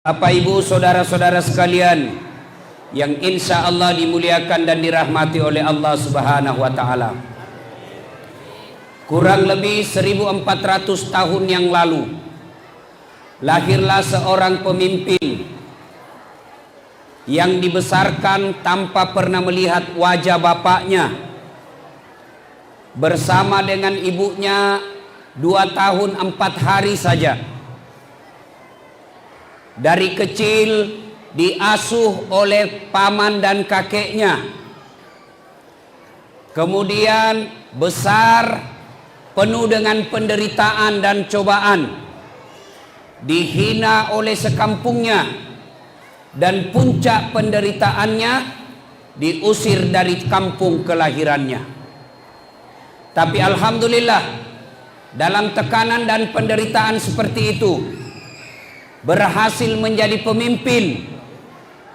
Bapak Ibu saudara-saudara sekalian yang insya Allah dimuliakan dan dirahmati oleh Allah Subhanahu wa Ta'ala, kurang lebih 1400 tahun yang lalu lahirlah seorang pemimpin yang dibesarkan tanpa pernah melihat wajah bapaknya, bersama dengan ibunya 2 tahun 4 hari saja. Dari kecil diasuh oleh paman dan kakeknya, kemudian besar penuh dengan penderitaan dan cobaan, dihina oleh sekampungnya, dan puncak penderitaannya diusir dari kampung kelahirannya. Tapi alhamdulillah, dalam tekanan dan penderitaan seperti itu berhasil menjadi pemimpin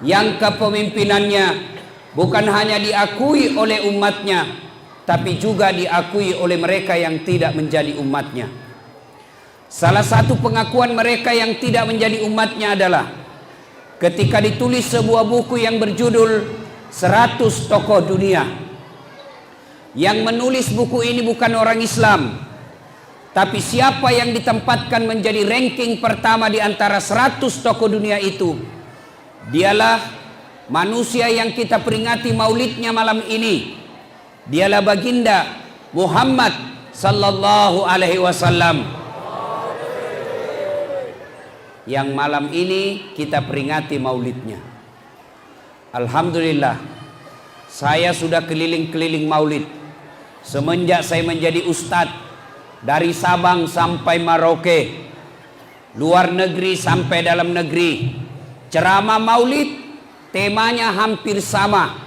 yang kepemimpinannya bukan hanya diakui oleh umatnya, tapi juga diakui oleh mereka yang tidak menjadi umatnya. Salah satu pengakuan mereka yang tidak menjadi umatnya adalah ketika ditulis sebuah buku yang berjudul 100 Tokoh Dunia. Yang menulis buku ini bukan orang Islam, tapi siapa yang ditempatkan menjadi ranking pertama di antara 100 tokoh dunia itu, dialah manusia yang kita peringati maulidnya malam ini. Dialah baginda Muhammad sallallahu alaihi wasallam, yang malam ini kita peringati maulidnya. Alhamdulillah, saya sudah keliling-keliling maulid semenjak saya menjadi ustadz. Dari Sabang sampai Merauke, luar negeri sampai dalam negeri, ceramah maulid temanya hampir sama.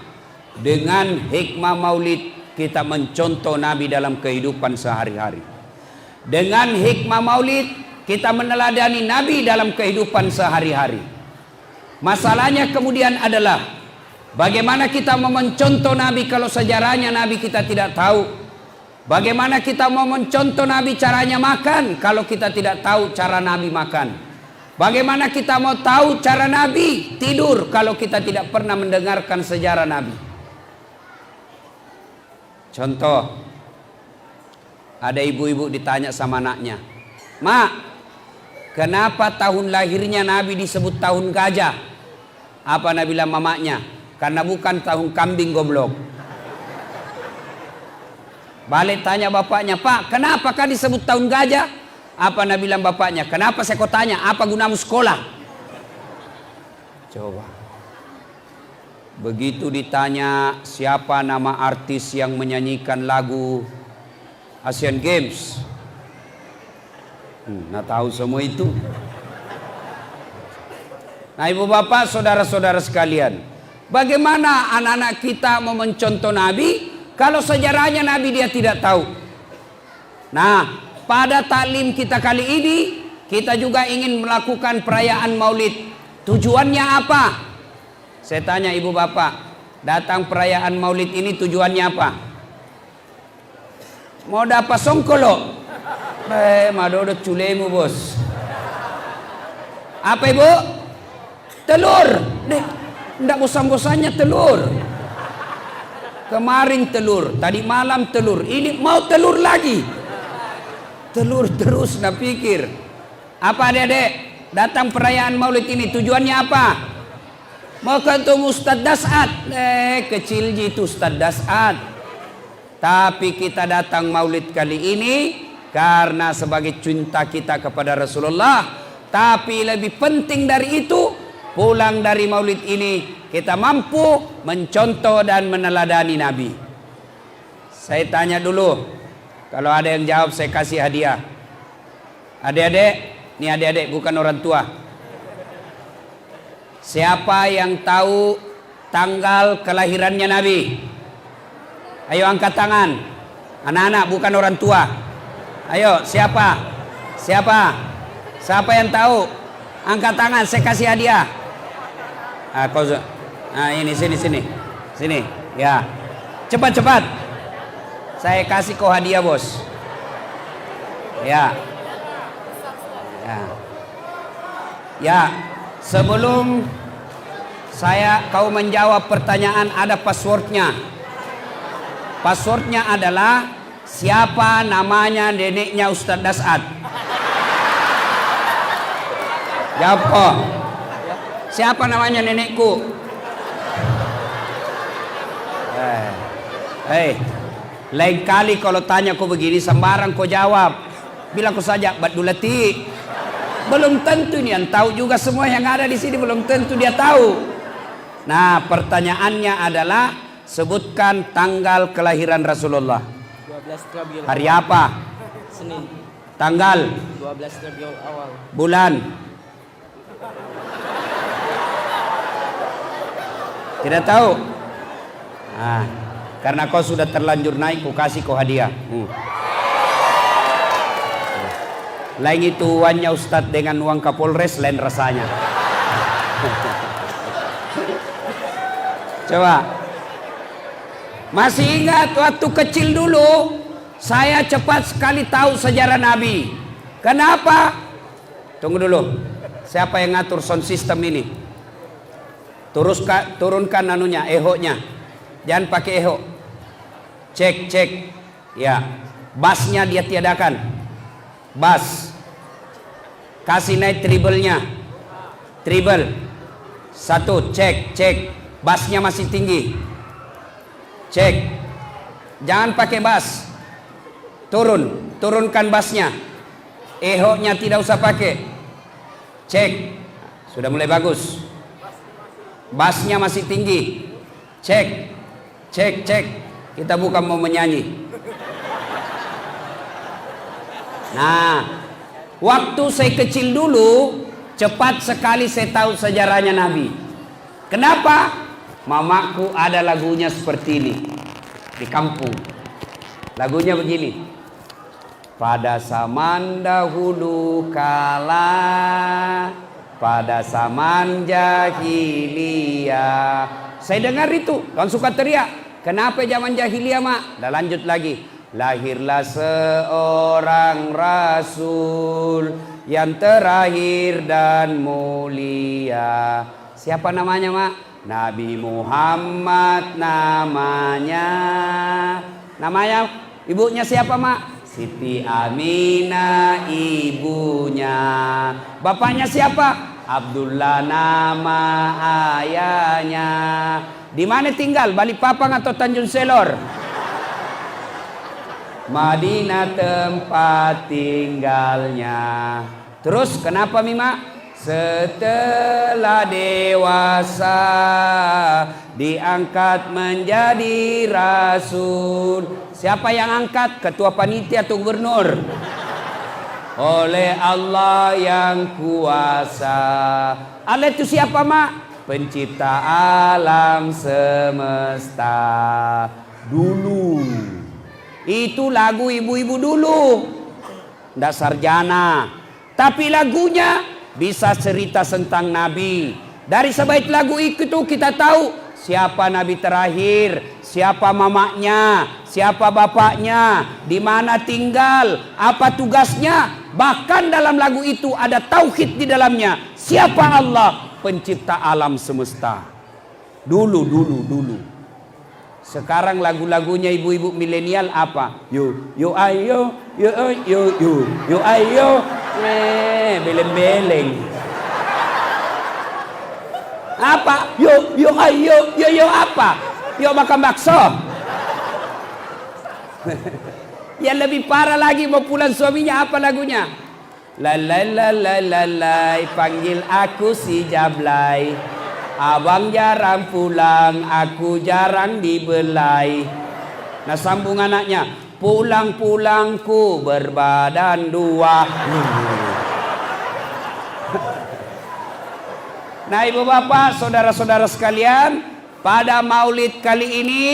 Dengan hikmah maulid kita mencontoh Nabi dalam kehidupan sehari-hari. Dengan hikmah maulid kita meneladani Nabi dalam kehidupan sehari-hari. Masalahnya kemudian adalah bagaimana kita mau mencontoh Nabi kalau sejarahnya Nabi kita tidak tahu. Bagaimana kita mau mencontoh Nabi caranya makan kalau kita tidak tahu cara Nabi makan? Bagaimana kita mau tahu cara Nabi tidur kalau kita tidak pernah mendengarkan sejarah Nabi? Contoh, ada ibu-ibu ditanya sama anaknya, "Mak, kenapa tahun lahirnya Nabi disebut tahun gajah?" Apa Nabi bilang mamanya? "Karena bukan tahun kambing goblok." Balik tanya bapaknya, "Pak, kenapa kan disebut tahun gajah?" Apa Nabi bilang bapaknya? "Kenapa saya kau tanya? Apa gunamu sekolah?" Coba. Begitu ditanya siapa nama artis yang menyanyikan lagu Asian Games, nah tahu semua itu. Nah ibu bapak saudara-saudara sekalian, bagaimana anak-anak kita mau mencontoh Nabi kalau sejarahnya Nabi dia tidak tahu? Nah, pada taklim kita kali ini, kita juga ingin melakukan perayaan maulid. Tujuannya apa? Saya tanya ibu bapak, datang perayaan maulid ini tujuannya apa? Mau dapat songkolo? Madodo culemu bos. Apa ibu? Telur. Deh, ndak bosan-bosannya telur. Kemarin telur, tadi malam telur, ini mau telur lagi. Telur terus, nak pikir. Apa adik-adik? Datang perayaan maulid ini tujuannya apa? Mau ketemu Ustaz Das'ad. Kecil gitu Ustaz Das'ad. Tapi kita datang maulid kali ini karena sebagai cinta kita kepada Rasulullah. Tapi lebih penting dari itu, pulang dari maulid ini kita mampu mencontoh dan meneladani Nabi. Saya tanya dulu, kalau ada yang jawab saya kasih hadiah. Adik-adik, ini adik-adik bukan orang tua. Siapa yang tahu tanggal kelahirannya Nabi? Ayo angkat tangan. Anak-anak bukan orang tua. Ayo, siapa? Siapa? Siapa yang tahu? Angkat tangan, saya kasih hadiah. Nah ini sini ya, cepat saya kasih kau hadiah bos ya. Sebelum kau menjawab pertanyaan, ada passwordnya. Passwordnya adalah siapa namanya neneknya Ustadz Dasad. Jawab kok. Siapa namanya nenekku? Lain kali kalau tanya kau begini sembarang kau jawab. Bilang kau saja Badulati. Belum tentu nih yang tahu juga, semua yang ada di sini belum tentu dia tahu. Nah, pertanyaannya adalah sebutkan tanggal kelahiran Rasulullah. 12 Rabiul Hari apa? Senin. Tanggal? 12 Rabiul Awal. Bulan? Tidak tahu? Nah, karena kau sudah terlanjur naik, ku kasih kau hadiah. Lain itu uangnya Ustadz dengan uang Kapolres, lain rasanya. Coba. Masih ingat waktu kecil dulu saya cepat sekali tahu sejarah Nabi. Kenapa? Tunggu dulu. Siapa yang ngatur sound system ini? Turunkan anunya, eho-nya. Jangan pakai eho. Cek. Ya. Bassnya dia tiadakan. Bass. Kasih naik treble-nya. Treble. 1, cek. Bassnya masih tinggi. Cek. Jangan pakai bass. Turunkan bassnya. Eho-nya tidak usah pakai. Cek. Sudah mulai bagus. Bassnya masih tinggi. Cek. Kita bukan mau menyanyi. Nah, waktu saya kecil dulu cepat sekali saya tahu sejarahnya Nabi. Kenapa? Mamaku ada lagunya seperti ini di kampung. Lagunya begini. Pada zaman dahulu kala, pada zaman jahiliyah. Saya dengar itu, kan suka teriak. Kenapa zaman jahiliyah, Mak? Dah lanjut lagi. Lahirlah seorang rasul yang terakhir dan mulia. Siapa namanya, Mak? Nabi Muhammad namanya. Namanya ibunya siapa, Mak? Siti Aminah ibunya. Bapaknya siapa? Abdullah nama ayahnya. Di mana tinggal? Balikpapan atau Tanjung Selor? Madinah tempat tinggalnya. Terus kenapa Mima? Setelah dewasa diangkat menjadi rasul. Siapa yang angkat? Ketua panitia atau gubernur? Oleh Allah yang kuasa. Allah itu siapa, Mak? Pencipta alam semesta dulu. Itu lagu ibu-ibu dulu. Nggak sarjana. Tapi lagunya bisa cerita tentang Nabi. Dari sebaik lagu itu kita tahu siapa Nabi terakhir, siapa mamaknya, siapa bapaknya, di mana tinggal, apa tugasnya. Bahkan dalam lagu itu ada tauhid di dalamnya. Siapa Allah? Pencipta alam semesta. Dulu. Sekarang lagu-lagunya ibu-ibu milenial apa? Yo ayo, beleng-beleng. Apa? Yo ayo apa? Yo makan bakso. Yang lebih parah lagi, mau pulang suaminya apa lagunya? La panggil aku si Jablay. Abang jarang pulang, aku jarang dibelai. Nah sambung anaknya, pulang-pulangku berbadan dua. Nah ibu bapak, saudara-saudara sekalian, pada maulid kali ini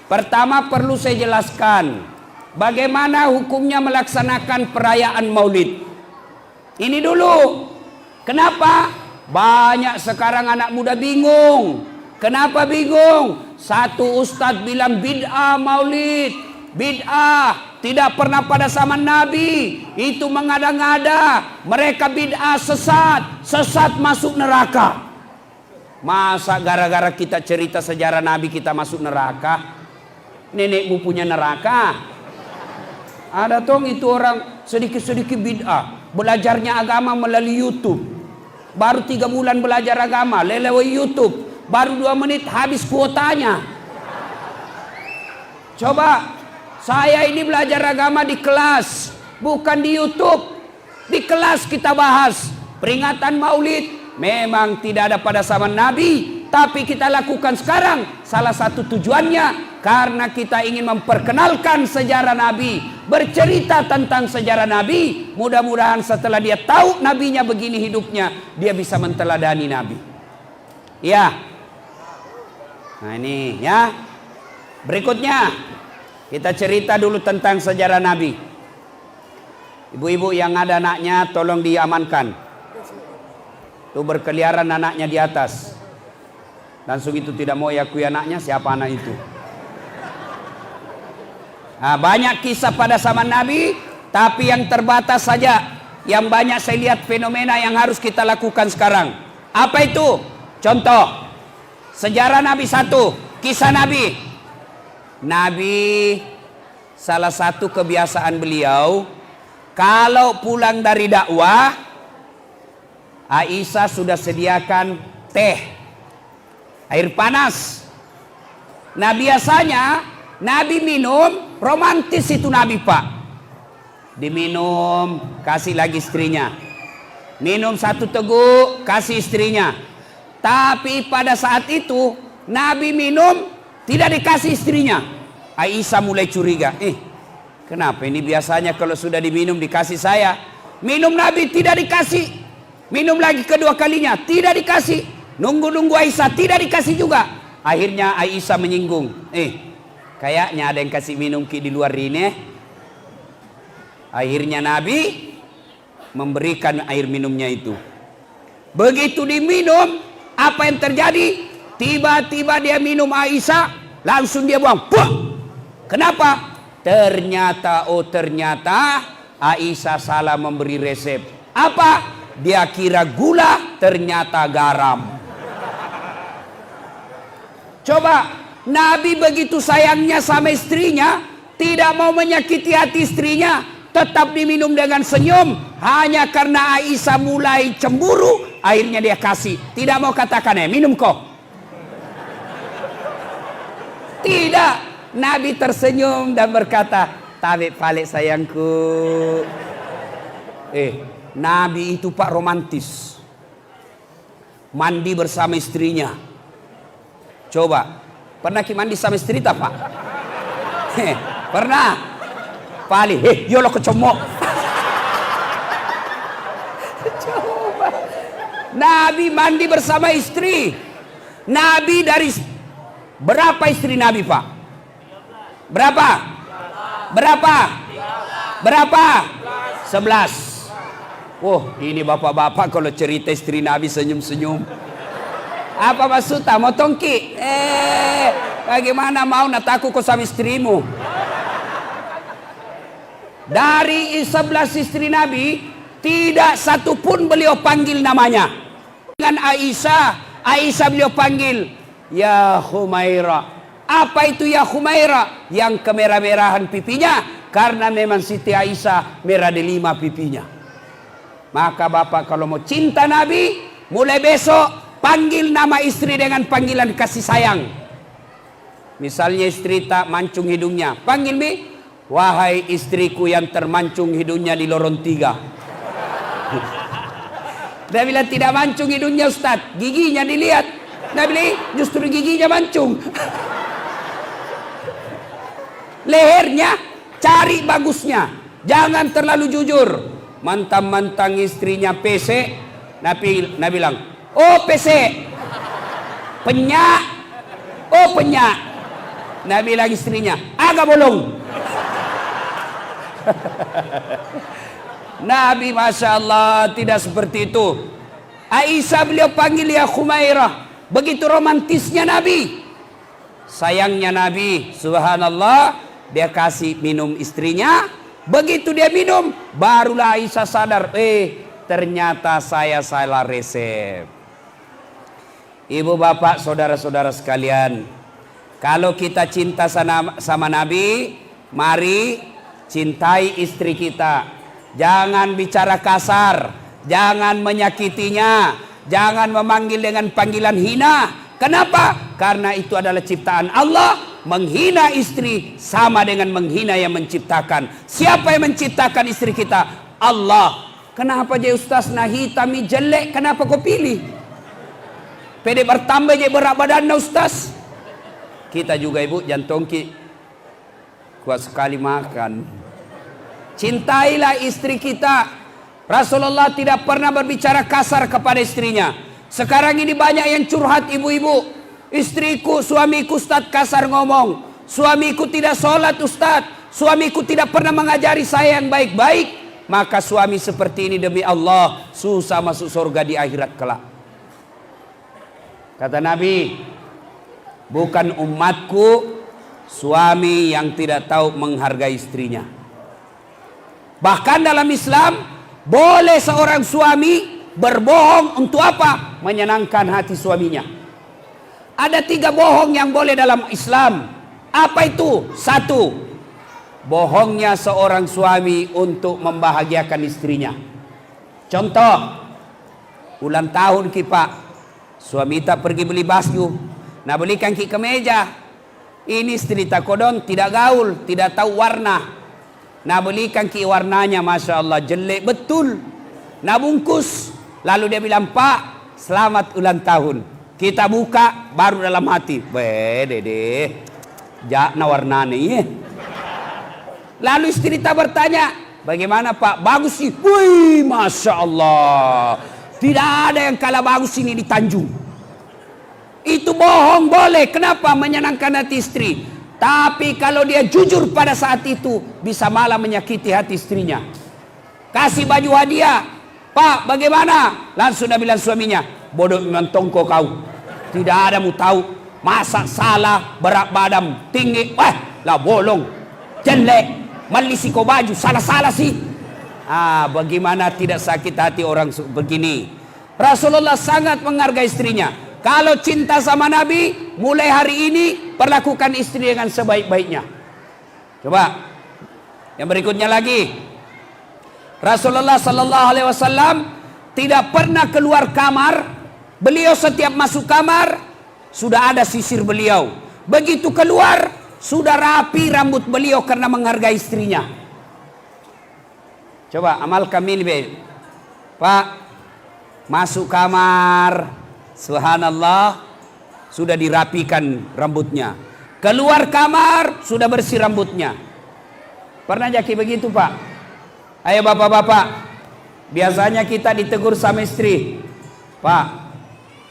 pertama perlu saya jelaskan bagaimana hukumnya melaksanakan perayaan maulid. Ini dulu. Kenapa? Banyak sekarang anak muda bingung. Kenapa bingung? Satu ustadz bilang bid'ah maulid. Bid'ah. tidak pernah pada zaman Nabi. Itu mengada-ngada. Mereka bid'ah, sesat masuk neraka. Masa gara-gara kita cerita sejarah Nabi kita masuk neraka? Nenekmu punya neraka? Ada tong itu orang sedikit-sedikit bid'ah. Belajarnya agama melalui YouTube. Baru 3 bulan belajar agama lewat YouTube. Baru 2 menit habis kuotanya. Coba, saya ini belajar agama di kelas, bukan di YouTube. Di kelas kita bahas peringatan Maulid. Memang tidak ada pada zaman Nabi, tapi kita lakukan sekarang. Salah satu tujuannya karena kita ingin memperkenalkan sejarah Nabi, bercerita tentang sejarah Nabi. Mudah-mudahan setelah dia tahu nabinya begini hidupnya, dia bisa menteladani Nabi. Ya. Nah ini ya. Berikutnya kita cerita dulu tentang sejarah Nabi. Ibu-ibu yang ada anaknya tolong diamankan. Tuh berkeliaran anaknya di atas. Langsung itu tidak mau akui anaknya, siapa anak itu. Nah, banyak kisah pada zaman Nabi, tapi yang terbatas saja. Yang banyak saya lihat fenomena yang harus kita lakukan sekarang. Apa itu? Contoh, sejarah Nabi 1, kisah Nabi. Nabi, salah satu kebiasaan beliau, kalau pulang dari dakwah, Aisyah sudah sediakan teh, air panas. Nah biasanya Nabi minum, romantis itu Nabi pak. Diminum, kasih lagi istrinya. Minum 1 teguk, kasih istrinya. Tapi pada saat itu Nabi minum, tidak dikasih istrinya. Aisyah mulai curiga. Kenapa ini biasanya kalau sudah diminum dikasih saya. Minum Nabi tidak dikasih. Minum lagi kedua kalinya, tidak dikasih. Nunggu-nunggu Aisyah, tidak dikasih juga. Akhirnya Aisyah menyinggung. Kayaknya ada yang kasih minum di luar ini. Akhirnya Nabi memberikan air minumnya itu. Begitu diminum, apa yang terjadi? Tiba-tiba dia minum Aisyah, langsung dia buang. Puh! Kenapa? Ternyata Aisyah salah memberi resep. Apa? Dia kira gula, ternyata garam. Coba, Nabi begitu sayangnya sama istrinya, tidak mau menyakiti hati istrinya, tetap diminum dengan senyum. Hanya karena Aisyah mulai cemburu, akhirnya dia kasih. Tidak mau katakan, minum kok. Tidak, Nabi tersenyum dan berkata, tabik palik sayangku. Nabi itu pak romantis. Mandi bersama istrinya. Coba, pernah mandi sama istri tak pak? Pernah? Pali, yolo kecomok. Coba. Nabi mandi bersama istri. Nabi dari berapa istri Nabi pak? Berapa? 11. Ini bapak-bapak kalau cerita istri Nabi senyum-senyum. Apa maksudnya? Mau tongki? Bagaimana mau nataku kau sama istrimu? Dari 11 istri Nabi, tidak satu pun beliau panggil namanya. Dengan Aisyah beliau panggil, Ya Humaira. Apa itu Ya Humaira? Yang kemerah-merahan pipinya, karena memang Siti Aisyah merah delima pipinya. Maka bapak kalau mau cinta Nabi, mulai besok panggil nama istri dengan panggilan kasih sayang. Misalnya istri tak mancung hidungnya, panggil mi, wahai istriku yang termancung hidungnya di lorong 3. Dia bilang tidak mancung hidungnya Ustaz, giginya dilihat. Dia bilang justru giginya mancung. Lehernya cari bagusnya, jangan terlalu jujur. Mantang-mantang istrinya PC, Nabi bilang, PC, penyak, penyak. Nabi bilang istrinya, agak bolong. Nabi Masya Allah tidak seperti itu. Aisyah beliau panggil Ya Humairah. Begitu romantisnya Nabi. Sayangnya Nabi, subhanallah, dia kasih minum istrinya. Begitu dia minum, barulah Aisyah sadar, ternyata saya salah resep. Ibu bapak saudara-saudara sekalian, kalau kita cinta sama Nabi, mari cintai istri kita. Jangan bicara kasar, jangan menyakitinya, jangan memanggil dengan panggilan hina. Kenapa? Karena itu adalah ciptaan Allah. Menghina istri sama dengan menghina yang menciptakan. Siapa yang menciptakan istri kita? Allah. Kenapa je Ustaz nah hitam jelek? Kenapa kau pilih? Pede bertambah je berat badan Ustaz. Kita juga ibu jantung kuat sekali makan. Cintailah istri kita. Rasulullah tidak pernah berbicara kasar kepada istrinya. Sekarang ini banyak yang curhat ibu-ibu. Istriku, suamiku Ustaz kasar ngomong. Suamiku tidak sholat Ustaz. Suamiku tidak pernah mengajari saya yang baik-baik. Maka suami seperti ini demi Allah susah masuk surga di akhirat kelak. Kata Nabi, bukan umatku suami yang tidak tahu menghargai istrinya. Bahkan dalam Islam boleh seorang suami berbohong untuk apa? Menyenangkan hati suaminya. Ada 3 bohong yang boleh dalam Islam. Apa itu? 1, bohongnya seorang suami untuk membahagiakan istrinya. Contoh, ulang tahun ki pak, suami tak pergi beli baju, nah belikan ki kemeja. Ini istri tak kodon, tidak gaul, tidak tahu warna. Nah belikan ki warnanya, masya Allah jelek betul. Nah bungkus, lalu dia bilang, Pak selamat ulang tahun. Kita buka, baru dalam hati, dede, jakna warnanya. Lalu istri tak bertanya, bagaimana Pak? Bagus sih. Wih, masya Allah. Tidak ada yang kalah bagus ini di Tanjung. Itu bohong boleh. Kenapa? Menyenangkan hati istri. Tapi kalau dia jujur pada saat itu, bisa malah menyakiti hati istrinya. Kasih baju hadiah, Pak bagaimana? Langsung dia bilang suaminya, bodoh memang tongko kau. Tidak ada mu tahu. Masa salah berat badan tinggi. Wah lah bolong. Jelek. Melisi kau baju. Salah-salah sih. Bagaimana tidak sakit hati orang begini. Rasulullah sangat menghargai istrinya. Kalau cinta sama Nabi, mulai hari ini perlakukan istri dengan sebaik-baiknya. Coba. Yang berikutnya lagi. Rasulullah sallallahu alaihi wasallam tidak pernah keluar kamar. Beliau setiap masuk kamar sudah ada sisir beliau. Begitu keluar sudah rapi rambut beliau karena menghargai istrinya. Coba amalkan ini be. Pak masuk kamar, subhanallah, sudah dirapikan rambutnya. Keluar kamar sudah bersih rambutnya. Pernah jadi begitu Pak? Ayo bapak-bapak, biasanya kita ditegur sama istri, Pak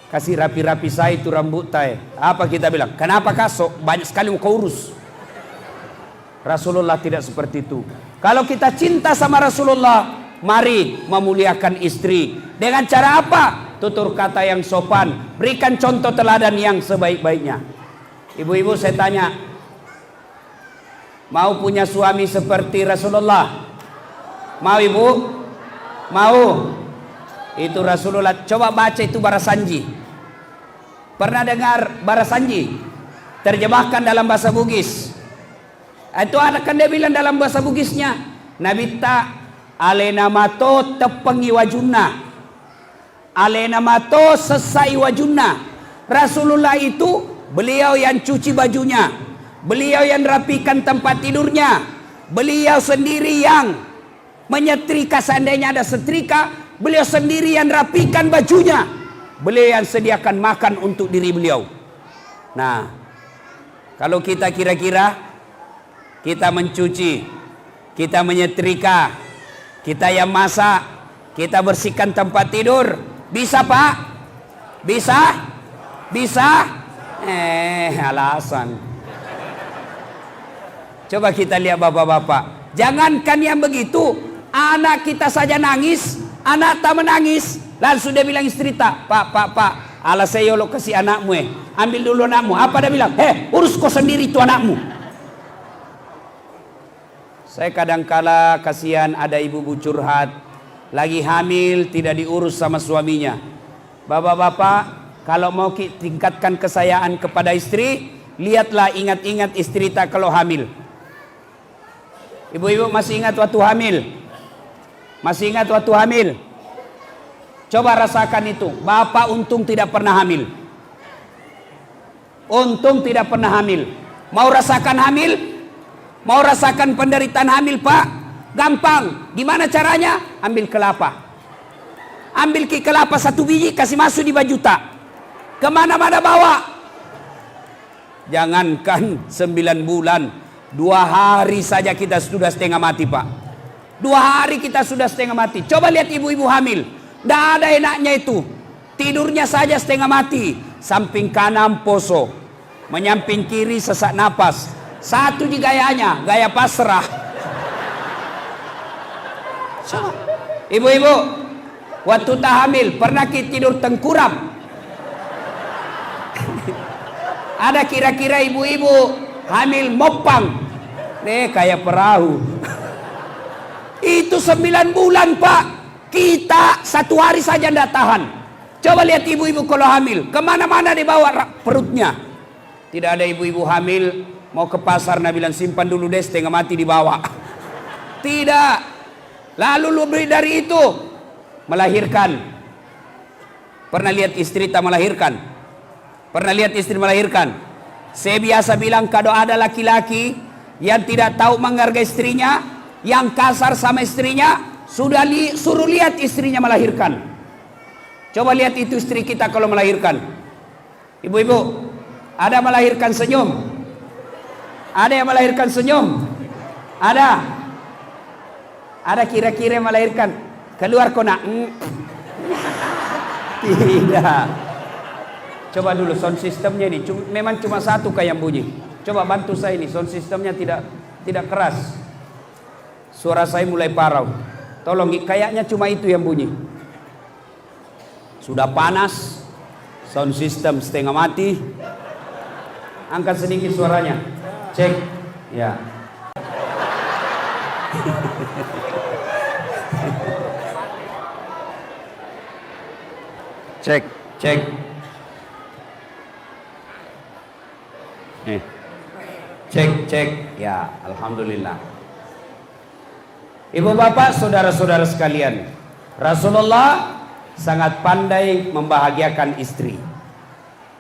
kasih rapi-rapi saya itu rambut saya. Apa kita bilang? Kenapa kasok? Banyak sekali mau kau urus. Rasulullah tidak seperti itu. Kalau kita cinta sama Rasulullah, mari memuliakan istri. Dengan cara apa? Tutur kata yang sopan. Berikan contoh teladan yang sebaik-baiknya. Ibu-ibu saya tanya, mau punya suami seperti Rasulullah? Mau ibu? Mau? Itu Rasulullah. Coba baca itu Barasanji. Pernah dengar Barasanji? Terjemahkan dalam bahasa Bugis. Itu akan dia bilang dalam bahasa Bugisnya, Nabi ta alena mato tepengi wajunna, alena mato sesai wajunna. Rasulullah itu beliau yang cuci bajunya, beliau yang rapikan tempat tidurnya, beliau sendiri yang menyetrika seandainya ada setrika, beliau sendiri yang rapikan bajunya, beliau yang sediakan makan untuk diri beliau. Nah, kalau kita kira-kira kita mencuci, kita menyetrika, kita yang masak, kita bersihkan tempat tidur, bisa Pak? Bisa? Bisa? Alasan. Coba kita lihat bapak-bapak, jangankan yang begitu, anak kita saja nangis, anak tak menangis, langsung dia bilang istri tak, Pak, alas saya lo kasih anakmu ambil dulu anakmu. Apa dia bilang? Urus kau sendiri itu anakmu. Saya kadangkala kasihan ada ibu-ibu curhat, lagi hamil tidak diurus sama suaminya. Bapak-bapak, kalau mau tingkatkan kesayaan kepada istri, lihatlah, ingat-ingat istri tak kalau hamil. Ibu-ibu masih ingat waktu hamil? Masih ingat waktu hamil? Coba rasakan itu. Bapak untung tidak pernah hamil. Untung tidak pernah hamil. Mau rasakan hamil? Mau rasakan penderitaan hamil, Pak? Gampang. Gimana caranya? Ambil kelapa. Ambil kelapa 1 biji, kasih masuk di bajuta. Kemana-mana bawa. Jangankan 9 bulan, 2 hari saja kita sudah setengah mati, Pak. 2 hari kita sudah setengah mati. Coba lihat ibu-ibu hamil. Tidak ada enaknya itu. Tidurnya saja setengah mati. Samping kanan poso, menyamping kiri sesak napas. Satu di gayanya, gaya pasrah. Ibu-ibu, waktu tak hamil pernah kita tidur tengkurap? Ada kira-kira ibu-ibu hamil mopang? Kayak perahu. Itu 9 bulan, Pak. Kita 1 hari saja tidak tahan. Coba lihat ibu-ibu kalau hamil, kemana-mana dibawa perutnya. Tidak ada ibu-ibu hamil mau ke pasar, nah bilang simpan dulu deh setengah mati dibawa. Tidak. Lalu lebih dari itu, melahirkan. Pernah lihat istri tak melahirkan? Pernah lihat istri melahirkan? Saya biasa bilang kalau ada laki-laki yang tidak tahu menghargai istrinya, yang kasar sama istrinya, suruh lihat istrinya melahirkan. Coba lihat itu istri kita kalau melahirkan. Ibu-ibu, ada melahirkan senyum? Ada yang melahirkan senyum? Ada? Ada kira-kira yang melahirkan keluar kona? Tidak. Coba dulu sound systemnya ini, memang cuma 1 kayak yang bunyi. Coba bantu saya ini, sound systemnya tidak keras. Suara saya mulai parau. Tolong, kayaknya cuma itu yang bunyi. Sudah panas, sound system setengah mati. Angkat sedikit suaranya. Cek. Ya. Cek. Cek. Ya, alhamdulillah. Ibu bapak, saudara-saudara sekalian, Rasulullah sangat pandai membahagiakan istri.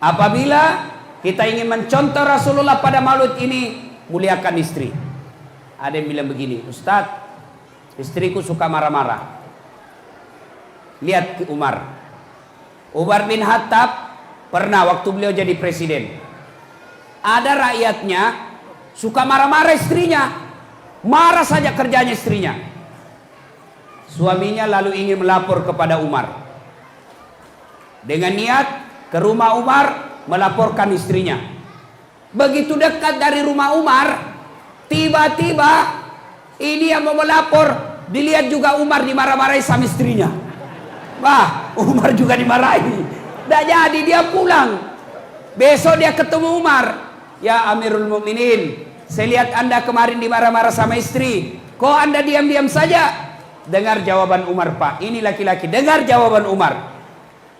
Apabila kita ingin mencontoh Rasulullah pada maulid ini, muliakan istri. Ada yang bilang begini, Ustadz, istriku suka marah-marah. Lihat ke Umar bin Khattab, pernah waktu beliau jadi presiden, ada rakyatnya suka marah-marah istrinya. Marah saja kerjanya istrinya. Suaminya lalu ingin melapor kepada Umar. Dengan niat ke rumah Umar melaporkan istrinya. Begitu dekat dari rumah Umar, tiba-tiba ini yang mau melapor, dilihat juga Umar dimarah-marahi sama istrinya. Wah, Umar juga dimarahi. Tidak jadi, dia pulang. Besok dia ketemu Umar. Ya Amirul Mukminin, saya lihat Anda kemarin dimarah-marah sama istri. Kok Anda diam-diam saja? Dengar jawaban Umar, Pak. Ini laki-laki. Dengar jawaban Umar.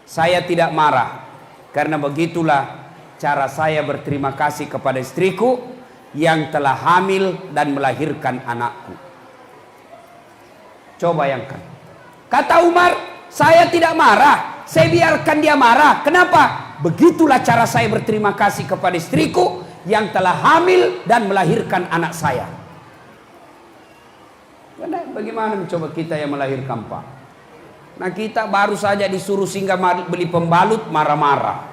Saya tidak marah, karena begitulah cara saya berterima kasih kepada istriku yang telah hamil dan melahirkan anakku. Coba bayangkan. Kata Umar, saya tidak marah, saya biarkan dia marah. Kenapa? Begitulah cara saya berterima kasih kepada istriku yang telah hamil dan melahirkan anak saya. Bagaimana mencoba kita yang melahirkan, Pak? Nah, kita baru saja disuruh singgah beli pembalut, marah-marah.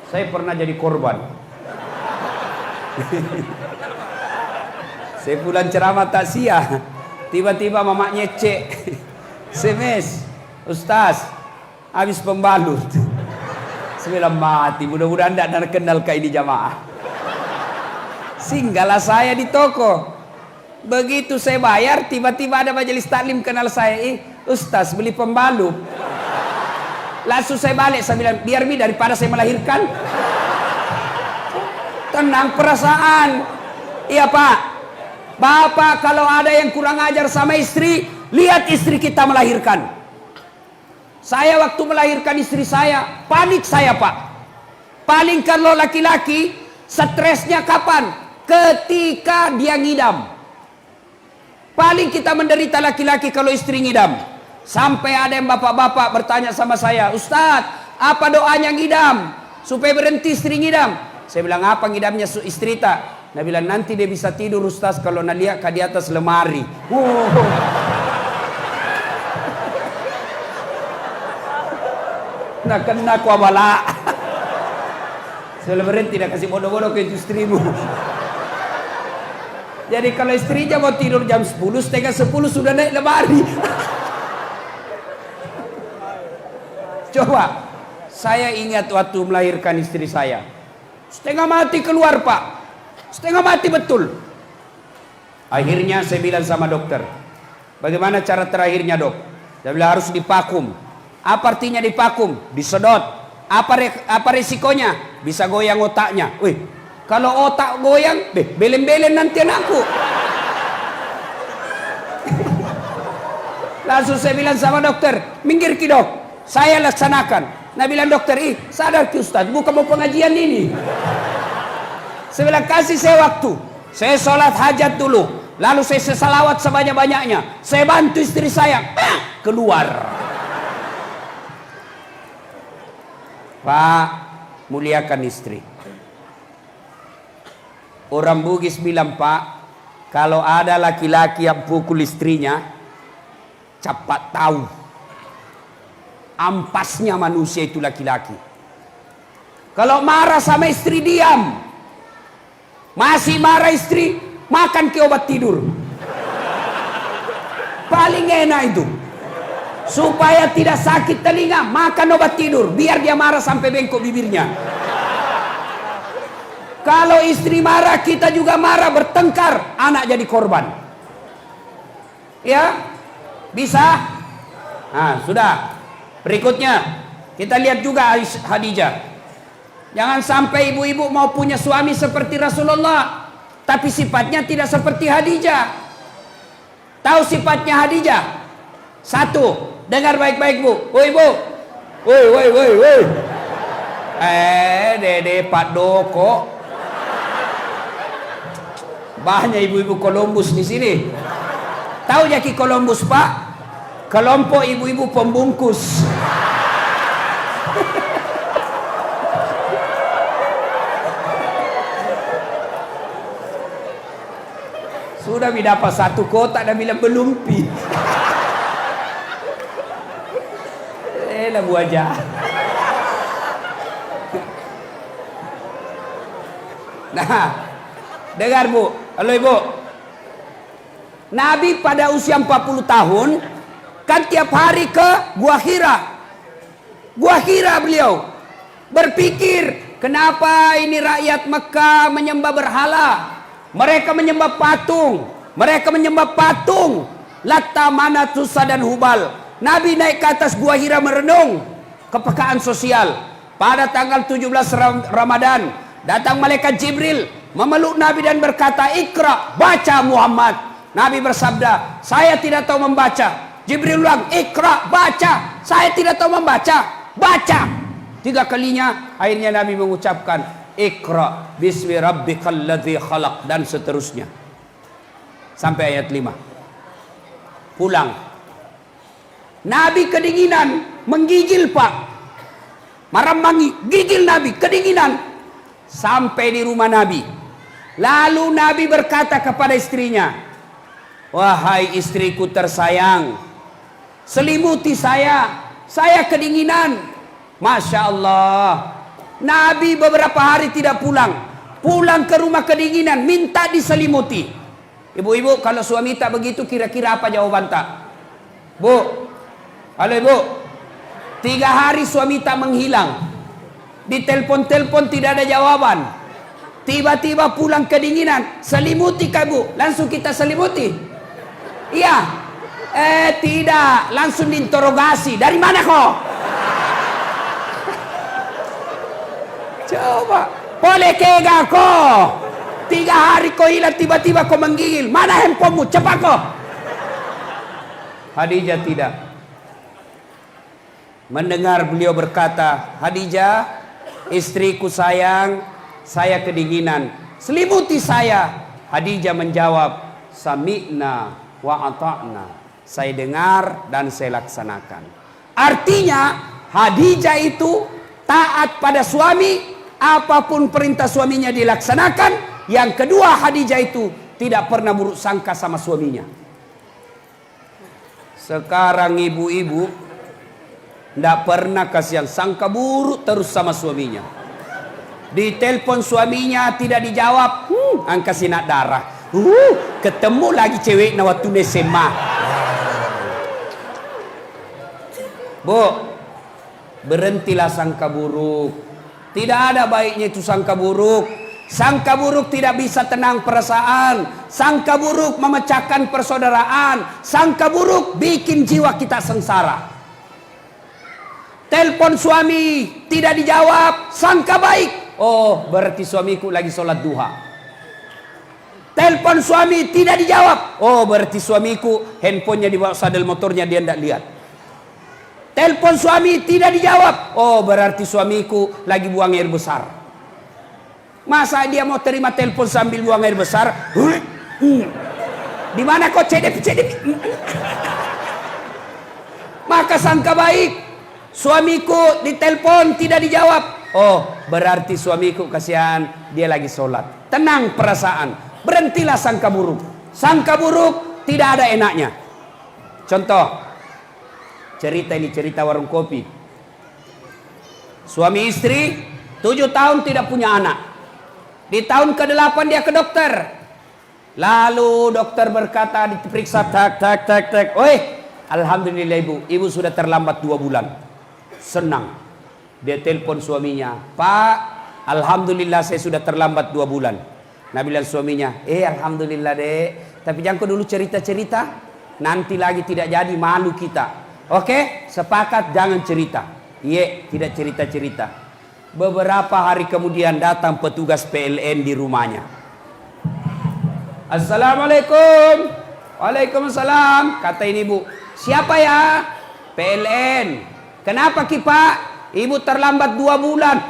Saya pernah jadi korban. Saya pulang ceramah takziah, tiba-tiba mamanya cek, SMS, Ustaz, habis pembalut. Saya mati, mudah-mudahan tidak kenal ke ini jamaah. Singgahlah saya di toko. Begitu saya bayar, tiba-tiba ada majelis taklim kenal saya. Ustaz, beli pembalut. Langsung saya balik, saya bilang, biar daripada saya melahirkan. Tenang perasaan. Iya Pak. Bapak kalau ada yang kurang ajar sama istri, lihat istri kita melahirkan. Saya waktu melahirkan istri saya, panik saya Pak. Paling kalau laki-laki, stresnya kapan? Ketika dia ngidam. Paling kita menderita laki-laki kalau istri ngidam. Sampai ada yang bapak-bapak bertanya sama saya, Ustadz, apa doanya ngidam? Supaya berhenti istri ngidam. Saya bilang, apa ngidamnya istri tak? Dia bilang, nanti dia bisa tidur Ustaz kalau lihat di atas lemari. Nah kena ku abala. Saya berhenti, dia kasih bodoh-bodoh ke istrimu. Jadi kalau istrinya mau tidur jam 10, setengah 10 sudah naik lemari. Coba, saya ingat waktu melahirkan istri saya. Setengah mati keluar Pak. Setengah mati betul. Akhirnya saya bilang sama dokter, bagaimana cara terakhirnya dok? Dia bilang harus dipakum. Apa artinya dipakum? Disedot. Apa resikonya? Bisa goyang otaknya. Wih, kalau otak goyang, belen-belen nanti anakku. Langsung saya bilang sama dokter, minggir ki dok, saya laksanakan. Nah bilang dokter, sadar ki Ustaz, bukan mau pengajian ini. Saya bilang kasih saya waktu. Saya sholat hajat dulu. Lalu saya salawat sebanyak-banyaknya. Saya bantu istri saya. Keluar. Pak, muliakan istri. Orang Bugis bilang Pak, kalau ada laki-laki yang pukul istrinya, cepat tahu. Ampasnya manusia itu laki-laki. Kalau marah sama istri diam. Masih marah istri, makan ke obat tidur. Paling enak itu. Supaya tidak sakit telinga, makan obat tidur. Biar dia marah sampai bengkok bibirnya. Kalau istri marah, kita juga marah, bertengkar. Anak jadi korban. Ya? Bisa? Nah, sudah. Berikutnya, kita lihat juga Khadijah. Jangan sampai ibu-ibu mau punya suami seperti Rasulullah, tapi sifatnya tidak seperti Khadijah. Tahu sifatnya Khadijah? Satu, dengar baik-baik bu. Woi bu, woi. Dede Pak Doko. Banyak ibu-ibu Columbus di sini. Tahu Jaki Columbus Pak? Kelompok ibu-ibu pembungkus. Sudah dapat satu kotak dan bilang belum pi. Lah bu aja. Nah, dengar bu, halo ibu. Nabi pada usia 40 tahun kan tiap hari ke Gua Hira. Gua Hira beliau berpikir, kenapa ini rakyat Mekah menyembah berhala? Mereka menyembah patung. Mereka menyembah patung. Latta, Manat, Uzza dan Hubal. Nabi naik ke atas Gua Hira merenung. Kepekaan sosial. Pada tanggal 17 Ramadan, datang malaikat Jibril memeluk Nabi dan berkata, Iqra, baca Muhammad. Nabi bersabda, saya tidak tahu membaca. Jibril ulang, Iqra, baca. Saya tidak tahu membaca. Baca. 3 kalinya akhirnya Nabi mengucapkan, Iqra bismi rabbikal ladzi khalaq, dan seterusnya sampai ayat 5. Pulang. Nabi kedinginan, menggigil Pak. Maramangi, gigil Nabi, kedinginan. Sampai di rumah Nabi. Lalu Nabi berkata kepada istrinya, wahai istriku tersayang, selimuti saya kedinginan. Masya Allah. Nabi beberapa hari tidak pulang. Pulang ke rumah kedinginan, minta diselimuti. Ibu-ibu, kalau suami tak begitu, kira-kira apa jawaban tak? Bu, halo ibu. 3 hari suami tak menghilang. Ditelepon-telepon tidak ada jawaban. Tiba-tiba pulang kedinginan, selimuti kah bu? Langsung kita selimuti. Iya. Tidak, langsung diinterogasi. Dari mana kok? Coba. Boleh kega kok? 3 hari kau hilang, tiba-tiba kau menggigil. Mana handphonemu? Cepat kau. Khadijah tidak. Mendengar beliau berkata, Khadijah, istriku sayang, saya kedinginan. Selimuti saya. Khadijah menjawab, sami'na wa ata'na. Saya dengar dan saya laksanakan. Artinya, Khadijah itu taat pada suami, apapun perintah suaminya dilaksanakan. Yang kedua, Khadijah itu tidak pernah buruk sangka sama suaminya. Sekarang ibu-ibu tidak pernah kasih yang sangka buruk terus sama suaminya. Ditelepon suaminya tidak dijawab, angka sinak darah. Ketemu lagi cewek na waktu SMA. Bu, berhentilah sangka buruk. Tidak ada baiknya itu sangka buruk. Sangka buruk tidak bisa tenang perasaan. Sangka buruk memecahkan persaudaraan. Sangka buruk bikin jiwa kita sengsara. Telepon suami tidak dijawab, sangka baik. Oh, berarti suamiku lagi sholat duha. Telepon suami tidak dijawab. Oh, berarti suamiku handphonenya di bawah sadel motornya dia tidak lihat. Telepon suami tidak dijawab. Oh, berarti suamiku lagi buang air besar. Masa dia mau terima telepon sambil buang air besar? Di mana kau cedep? Maka sangka baik. Suamiku ditelepon tidak dijawab. Oh, berarti suamiku kasihan, dia lagi sholat. Tenang perasaan. Berhentilah sangka buruk. Sangka buruk tidak ada enaknya. Contoh, cerita ini cerita warung kopi. Suami istri 7 tahun tidak punya anak. Di tahun ke-8 dia ke dokter. Lalu dokter berkata, diperiksa tak. Oi, alhamdulillah ibu sudah terlambat 2 bulan. Senang. Dia telepon suaminya, Pak, alhamdulillah saya sudah terlambat 2 bulan. Nah bilang suaminya, alhamdulillah dek, tapi jangan kau dulu cerita-cerita, nanti lagi tidak jadi, malu kita. Oke, sepakat jangan cerita. Iya, tidak cerita-cerita. Beberapa hari kemudian datang petugas PLN di rumahnya. Assalamualaikum. Waalaikumsalam. Kata ini ibu, siapa ya? PLN. Kenapa Ki Pak? Ibu terlambat 2 bulan.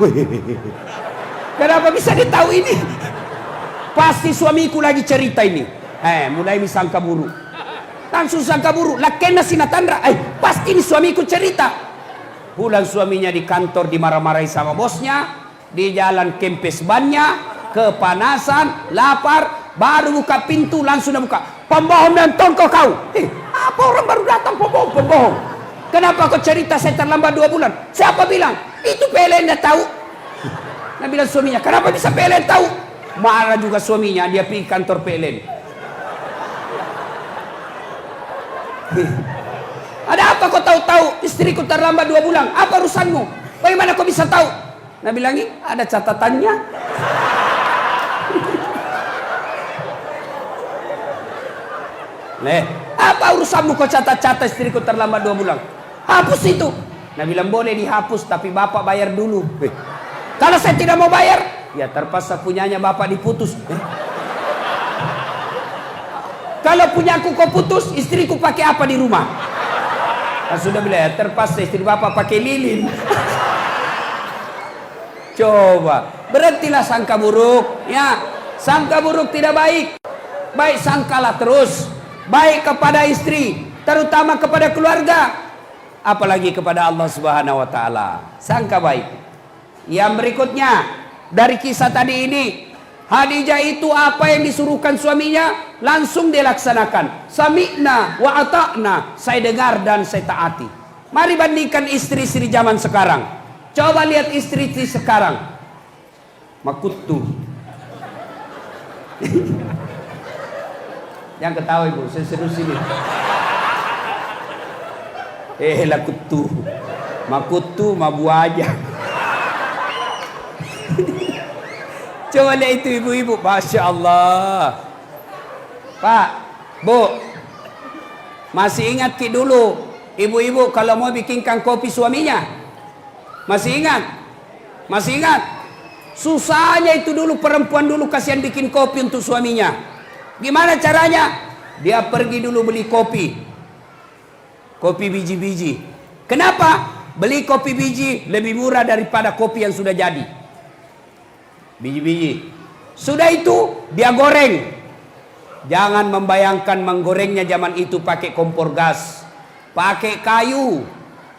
Kenapa bisa ditahu ini? Pasti suamiku lagi cerita ini. Mulai sangka buruk. Langsung sangka buruk. Lakena sinatandra. Pasti ini suamiku cerita. Pulang suaminya di kantor dimarah-marahi sama bosnya. Di jalan kempes bannya. Kepanasan. Lapar. Baru buka pintu langsung dia buka. Pembohong dan tongkol kau. Apa orang baru datang pembohong? Kenapa kau cerita saya terlambat 2 bulan? Siapa bilang? Itu PLN dah tahu. Nah bilang suaminya, kenapa bisa PLN tahu? Marah juga suaminya, dia pergi kantor PLN. Ada apa kau tahu-tahu istriku terlambat 2 bulan? Apa urusanmu? Bagaimana kau bisa tahu? Nah bilangin, ada catatannya. Apa urusanmu kau catat-catat istriku terlambat 2 bulan? Hapus itu. Nah bilang boleh dihapus, tapi bapak bayar dulu. Kalau saya tidak mau bayar, ya terpaksa punyanya bapak diputus. Kalau punyaku kau putus, istriku pakai apa di rumah? Nah, sudah bilang ya, terpaksa istri bapak pakai lilin. Coba, berhentilah sangka buruk. Ya, sangka buruk tidak baik. Baik sangkalah terus. Baik kepada istri, terutama kepada keluarga. Apalagi kepada Allah Subhanahu wa Ta'ala. Sangka baik. Yang berikutnya, dari kisah tadi ini, Khadijah itu apa yang disuruhkan suaminya langsung dilaksanakan. Sami'na wa ata'na, saya dengar dan saya taati. Mari bandingkan istri-istri zaman sekarang. Coba lihat istri-istri sekarang. Makutu. Yang ketawa ibu, saya serius ini. Lakutu. Makutu mabu aja. Coba lihat itu ibu-ibu, Masya Allah. Pak, Bu, masih ingat Ki dulu ibu-ibu kalau mau bikinkan kopi suaminya? Masih ingat? Masih ingat? Susahnya itu dulu perempuan dulu kasihan bikin kopi untuk suaminya. Gimana caranya? Dia pergi dulu beli kopi. Kopi biji-biji. Kenapa? Beli kopi biji lebih murah daripada kopi yang sudah jadi. Biji-biji. Sudah itu dia goreng. Jangan membayangkan menggorengnya zaman itu pakai kompor gas. Pakai kayu.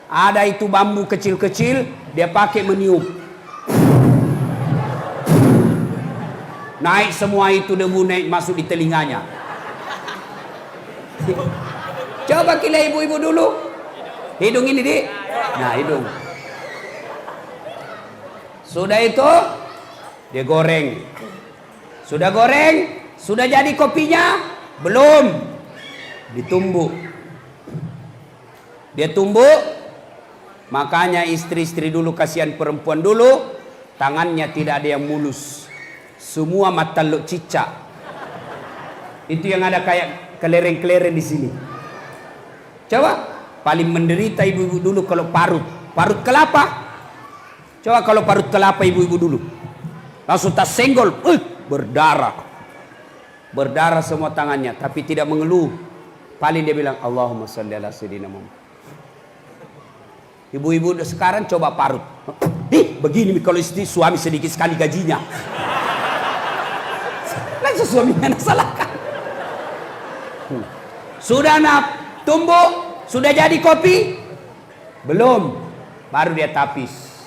Ada itu bambu kecil-kecil, dia pakai meniup. Naik semua itu debu naik masuk di telinganya. Coba kira ibu-ibu dulu. Hidung ini, Dik. Nah, hidung. Sudah itu dia goreng. Sudah goreng, sudah jadi kopinya? Belum. Ditumbuk. Dia tumbuk. Makanya istri-istri dulu kasihan perempuan dulu, tangannya tidak ada yang mulus. Semua mata lo cicak. Itu yang ada kayak kelereng-kelereng di sini. Coba, paling menderita ibu-ibu dulu kalau parut kelapa. Coba kalau parut kelapa ibu-ibu dulu, langsung tas senggol, berdarah semua tangannya, tapi tidak mengeluh. Paling dia bilang Allahumma sholli ala sayyidina Muhammad. Ibu-ibu sekarang coba parut, begini kalau istri suami sedikit sekali gajinya. Langsung suaminya salahkan. Sudah tumbuk, sudah jadi kopi? Belum, baru dia tapis.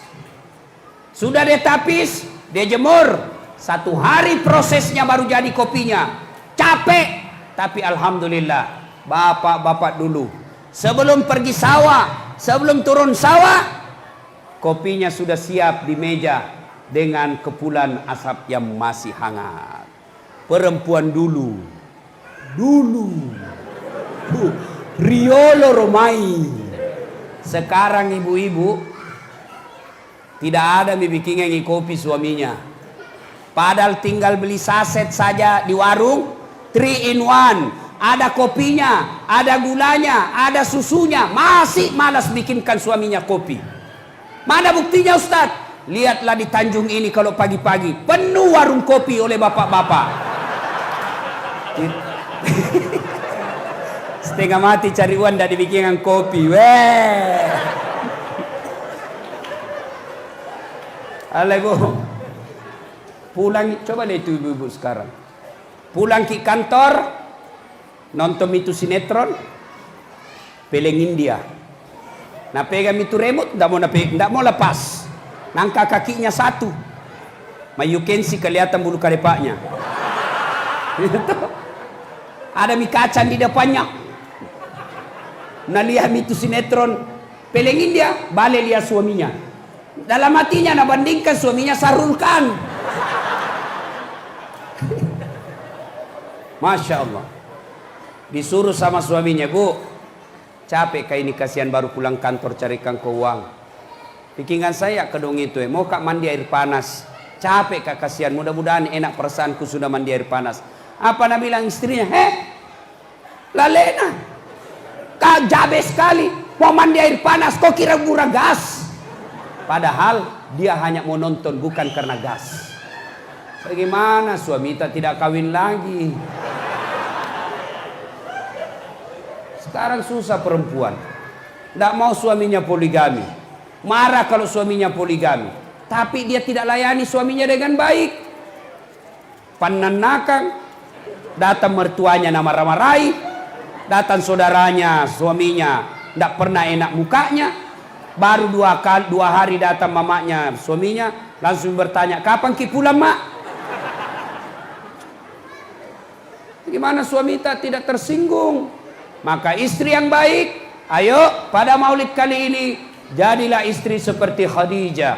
Sudah dia tapis, dia jemur. 1 hari prosesnya baru jadi kopinya. Capek, tapi alhamdulillah, bapak-bapak dulu sebelum pergi sawah, sebelum turun sawah, kopinya sudah siap di meja dengan kepulan asap yang masih hangat. Perempuan dulu Riolo Romai. Sekarang ibu-ibu tidak ada bikin kopi suaminya. Padahal tinggal beli saset saja di warung, 3 in 1. Ada kopinya, ada gulanya, ada susunya. Masih malas bikinkan suaminya kopi. Mana buktinya Ustadz? Lihatlah di Tanjung ini kalau pagi-pagi penuh warung kopi oleh bapak-bapak. Setengah mati cari uang dari bikinan kopi. Weh. Alah ibu. Pulang, coba deh itu ibu-ibu sekarang. Pulang ke kantor, nonton itu sinetron, peleng India. Nah pegang itu remote, nggak mau lepas. Nangka kakinya satu. Mayukensi kelihatan bulu kalepaknya. Ada mie kacang di depannya. Nah lihat itu sinetron peleng India, balik lihat suaminya. Dalam hatinya nak bandingkan suaminya Sahrul Khan. Masya Allah. Disuruh sama suaminya, Bu, capek kayak ini kasihan baru pulang kantor carikan ke uang. Pikiran saya kedong itu, mau kak mandi air panas. Capek kak kasihan, mudah-mudahan enak perasaanku sudah mandi air panas. Apa nak bilang istrinya? Lalena, kak jabe sekali, mau mandi air panas, kok kira murah gas? Padahal dia hanya mau nonton, bukan karena gas. Bagaimana suami kita tidak kawin lagi? Sekarang susah perempuan, tidak mau suaminya poligami, marah kalau suaminya poligami, tapi dia tidak layani suaminya dengan baik. Pananakan, datang mertuanya nama ramai, datang saudaranya suaminya tidak pernah enak mukanya. Baru 2 hari datang mamanya suaminya, langsung bertanya, kapan ki pulang mak? Gimana suami tidak tersinggung? Maka istri yang baik, ayo pada maulid kali ini jadilah istri seperti Khadijah.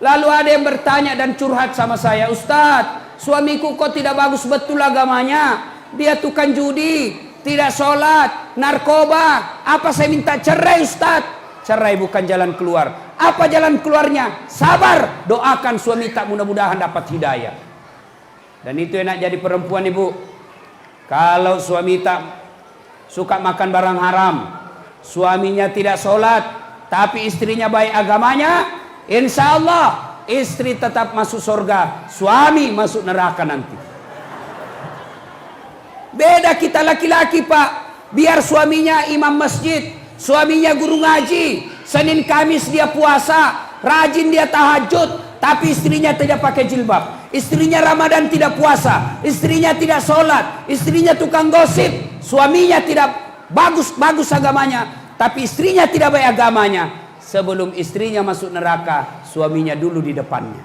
Lalu ada yang bertanya dan curhat sama saya, Ustadz, suamiku kok tidak bagus betul agamanya, dia tukang judi, tidak sholat, narkoba. Apa saya minta cerai Ustadz? Cerai bukan jalan keluar. Apa jalan keluarnya? Sabar, doakan suami tak, mudah-mudahan dapat hidayah. Dan itu enak jadi perempuan ibu. Kalau suami tak suka makan barang haram, suaminya tidak sholat, tapi istrinya baik agamanya, insya Allah istri tetap masuk surga, suami masuk neraka nanti. Beda kita laki-laki Pak, biar suaminya imam masjid, suaminya guru ngaji, Senin Kamis dia puasa, rajin dia tahajud, tapi istrinya tidak pakai jilbab, istrinya Ramadan tidak puasa, istrinya tidak sholat, istrinya tukang gosip, suaminya tidak bagus agamanya, tapi istrinya tidak baik agamanya. Sebelum istrinya masuk neraka, suaminya dulu di depannya.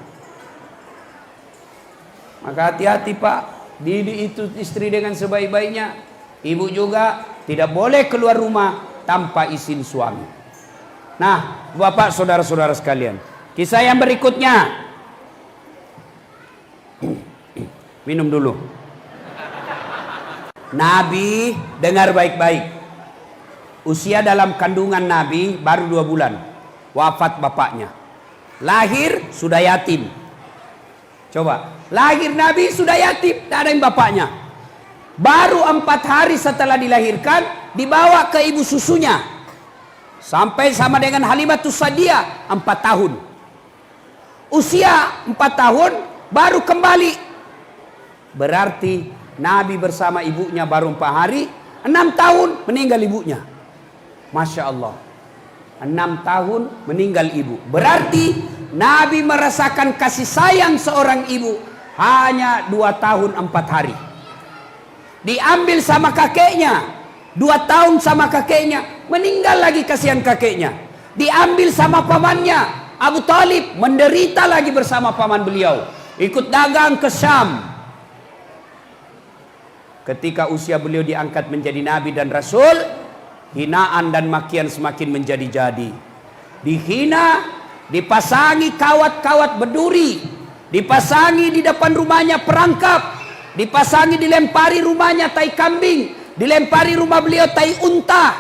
Maka hati-hati Pak, didik itu istri dengan sebaik-baiknya. Ibu juga tidak boleh keluar rumah tanpa izin suami. Nah, Bapak saudara-saudara sekalian, kisah yang berikutnya. Minum dulu. Nabi, dengar baik-baik. Usia dalam kandungan Nabi baru 2 bulan. Wafat bapaknya. Lahir sudah yatim. Coba, lahir Nabi sudah yatim, tidak ada yang bapaknya. Baru 4 hari setelah dilahirkan, dibawa ke ibu susunya. Sampai sama dengan Halimatus Sa'diyah 4 tahun. Usia 4 tahun baru kembali. Berarti Nabi bersama ibunya baru 4 hari, 6 tahun meninggal ibunya. Masya Allah, 6 tahun meninggal ibu. Berarti Nabi merasakan kasih sayang seorang ibu hanya 2 tahun 4 hari. Diambil sama kakeknya, 2 tahun sama kakeknya, meninggal lagi kasihan kakeknya. Diambil sama pamannya Abu Talib, menderita lagi bersama paman beliau, ikut dagang ke Syam. Ketika usia beliau diangkat menjadi nabi dan rasul, hinaan dan makian semakin menjadi-jadi. Dihina, dipasangi kawat-kawat berduri, dipasangi di depan rumahnya perangkap, dipasangi dilempari rumahnya tai kambing, dilempari rumah beliau tai unta.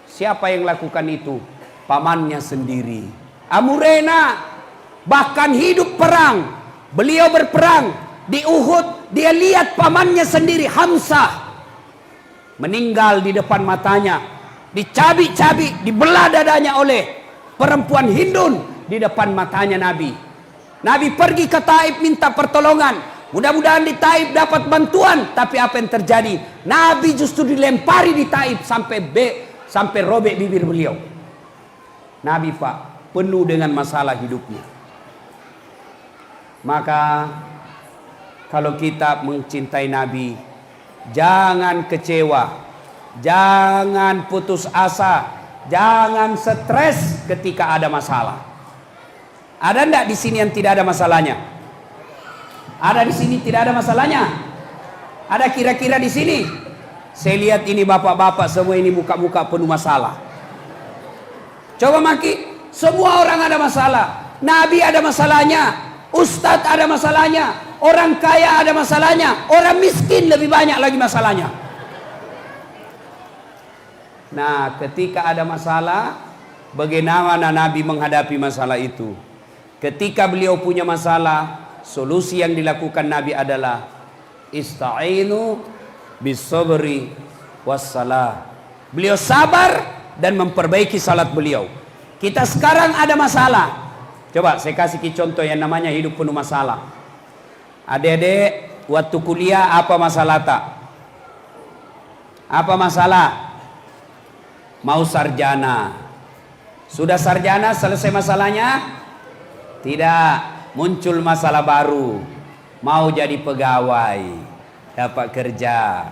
Siapa yang lakukan itu? Pamannya sendiri, Amurena. Bahkan hidup perang, beliau berperang di Uhud, dia lihat pamannya sendiri Hamzah meninggal di depan matanya, dicabik-cabik, dibelah dadanya oleh perempuan Hindun di depan matanya Nabi. Nabi pergi ke Taif minta pertolongan, mudah-mudahan di Taif dapat bantuan, tapi apa yang terjadi? Nabi justru dilempari di Taif sampai robek bibir beliau. Nabi Pak penuh dengan masalah hidupnya. Maka kalau kita mencintai Nabi, jangan kecewa, jangan putus asa, jangan stres ketika ada masalah. Ada enggak di sini yang tidak ada masalahnya? Ada di sini tidak ada masalahnya? Ada kira-kira di sini? Saya lihat ini bapak-bapak semua ini muka-muka penuh masalah. Coba maki, semua orang ada masalah. Nabi ada masalahnya, ustadz ada masalahnya, orang kaya ada masalahnya, orang miskin lebih banyak lagi masalahnya. Nah, ketika ada masalah, bagaimana Nabi menghadapi masalah itu? Ketika beliau punya masalah, solusi yang dilakukan Nabi adalah ista'inu bis-sabri was-salah. Beliau sabar dan memperbaiki salat beliau. Kita sekarang ada masalah. Coba saya kasih contoh yang namanya hidup penuh masalah. Adik-adik, waktu kuliah apa masalah tak? Apa masalah? Mau sarjana. Sudah sarjana selesai masalahnya? Tidak, muncul masalah baru. Mau jadi pegawai, dapat kerja.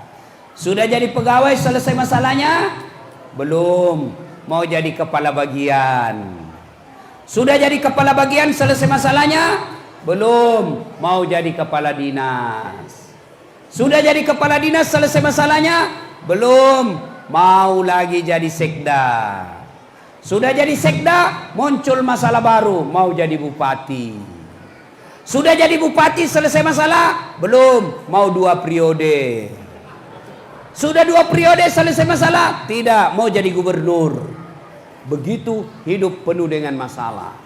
Sudah jadi pegawai selesai masalahnya? Belum, mau jadi kepala bagian. Sudah jadi kepala bagian selesai masalahnya? Belum, mau jadi kepala dinas. Sudah jadi kepala dinas selesai masalahnya? Belum, mau lagi jadi sekda. Sudah jadi sekda, muncul masalah baru, mau jadi bupati. Sudah jadi bupati selesai masalah? Belum, mau 2 periode. Sudah 2 periode selesai masalah? Tidak, mau jadi gubernur. Begitu hidup penuh dengan masalah.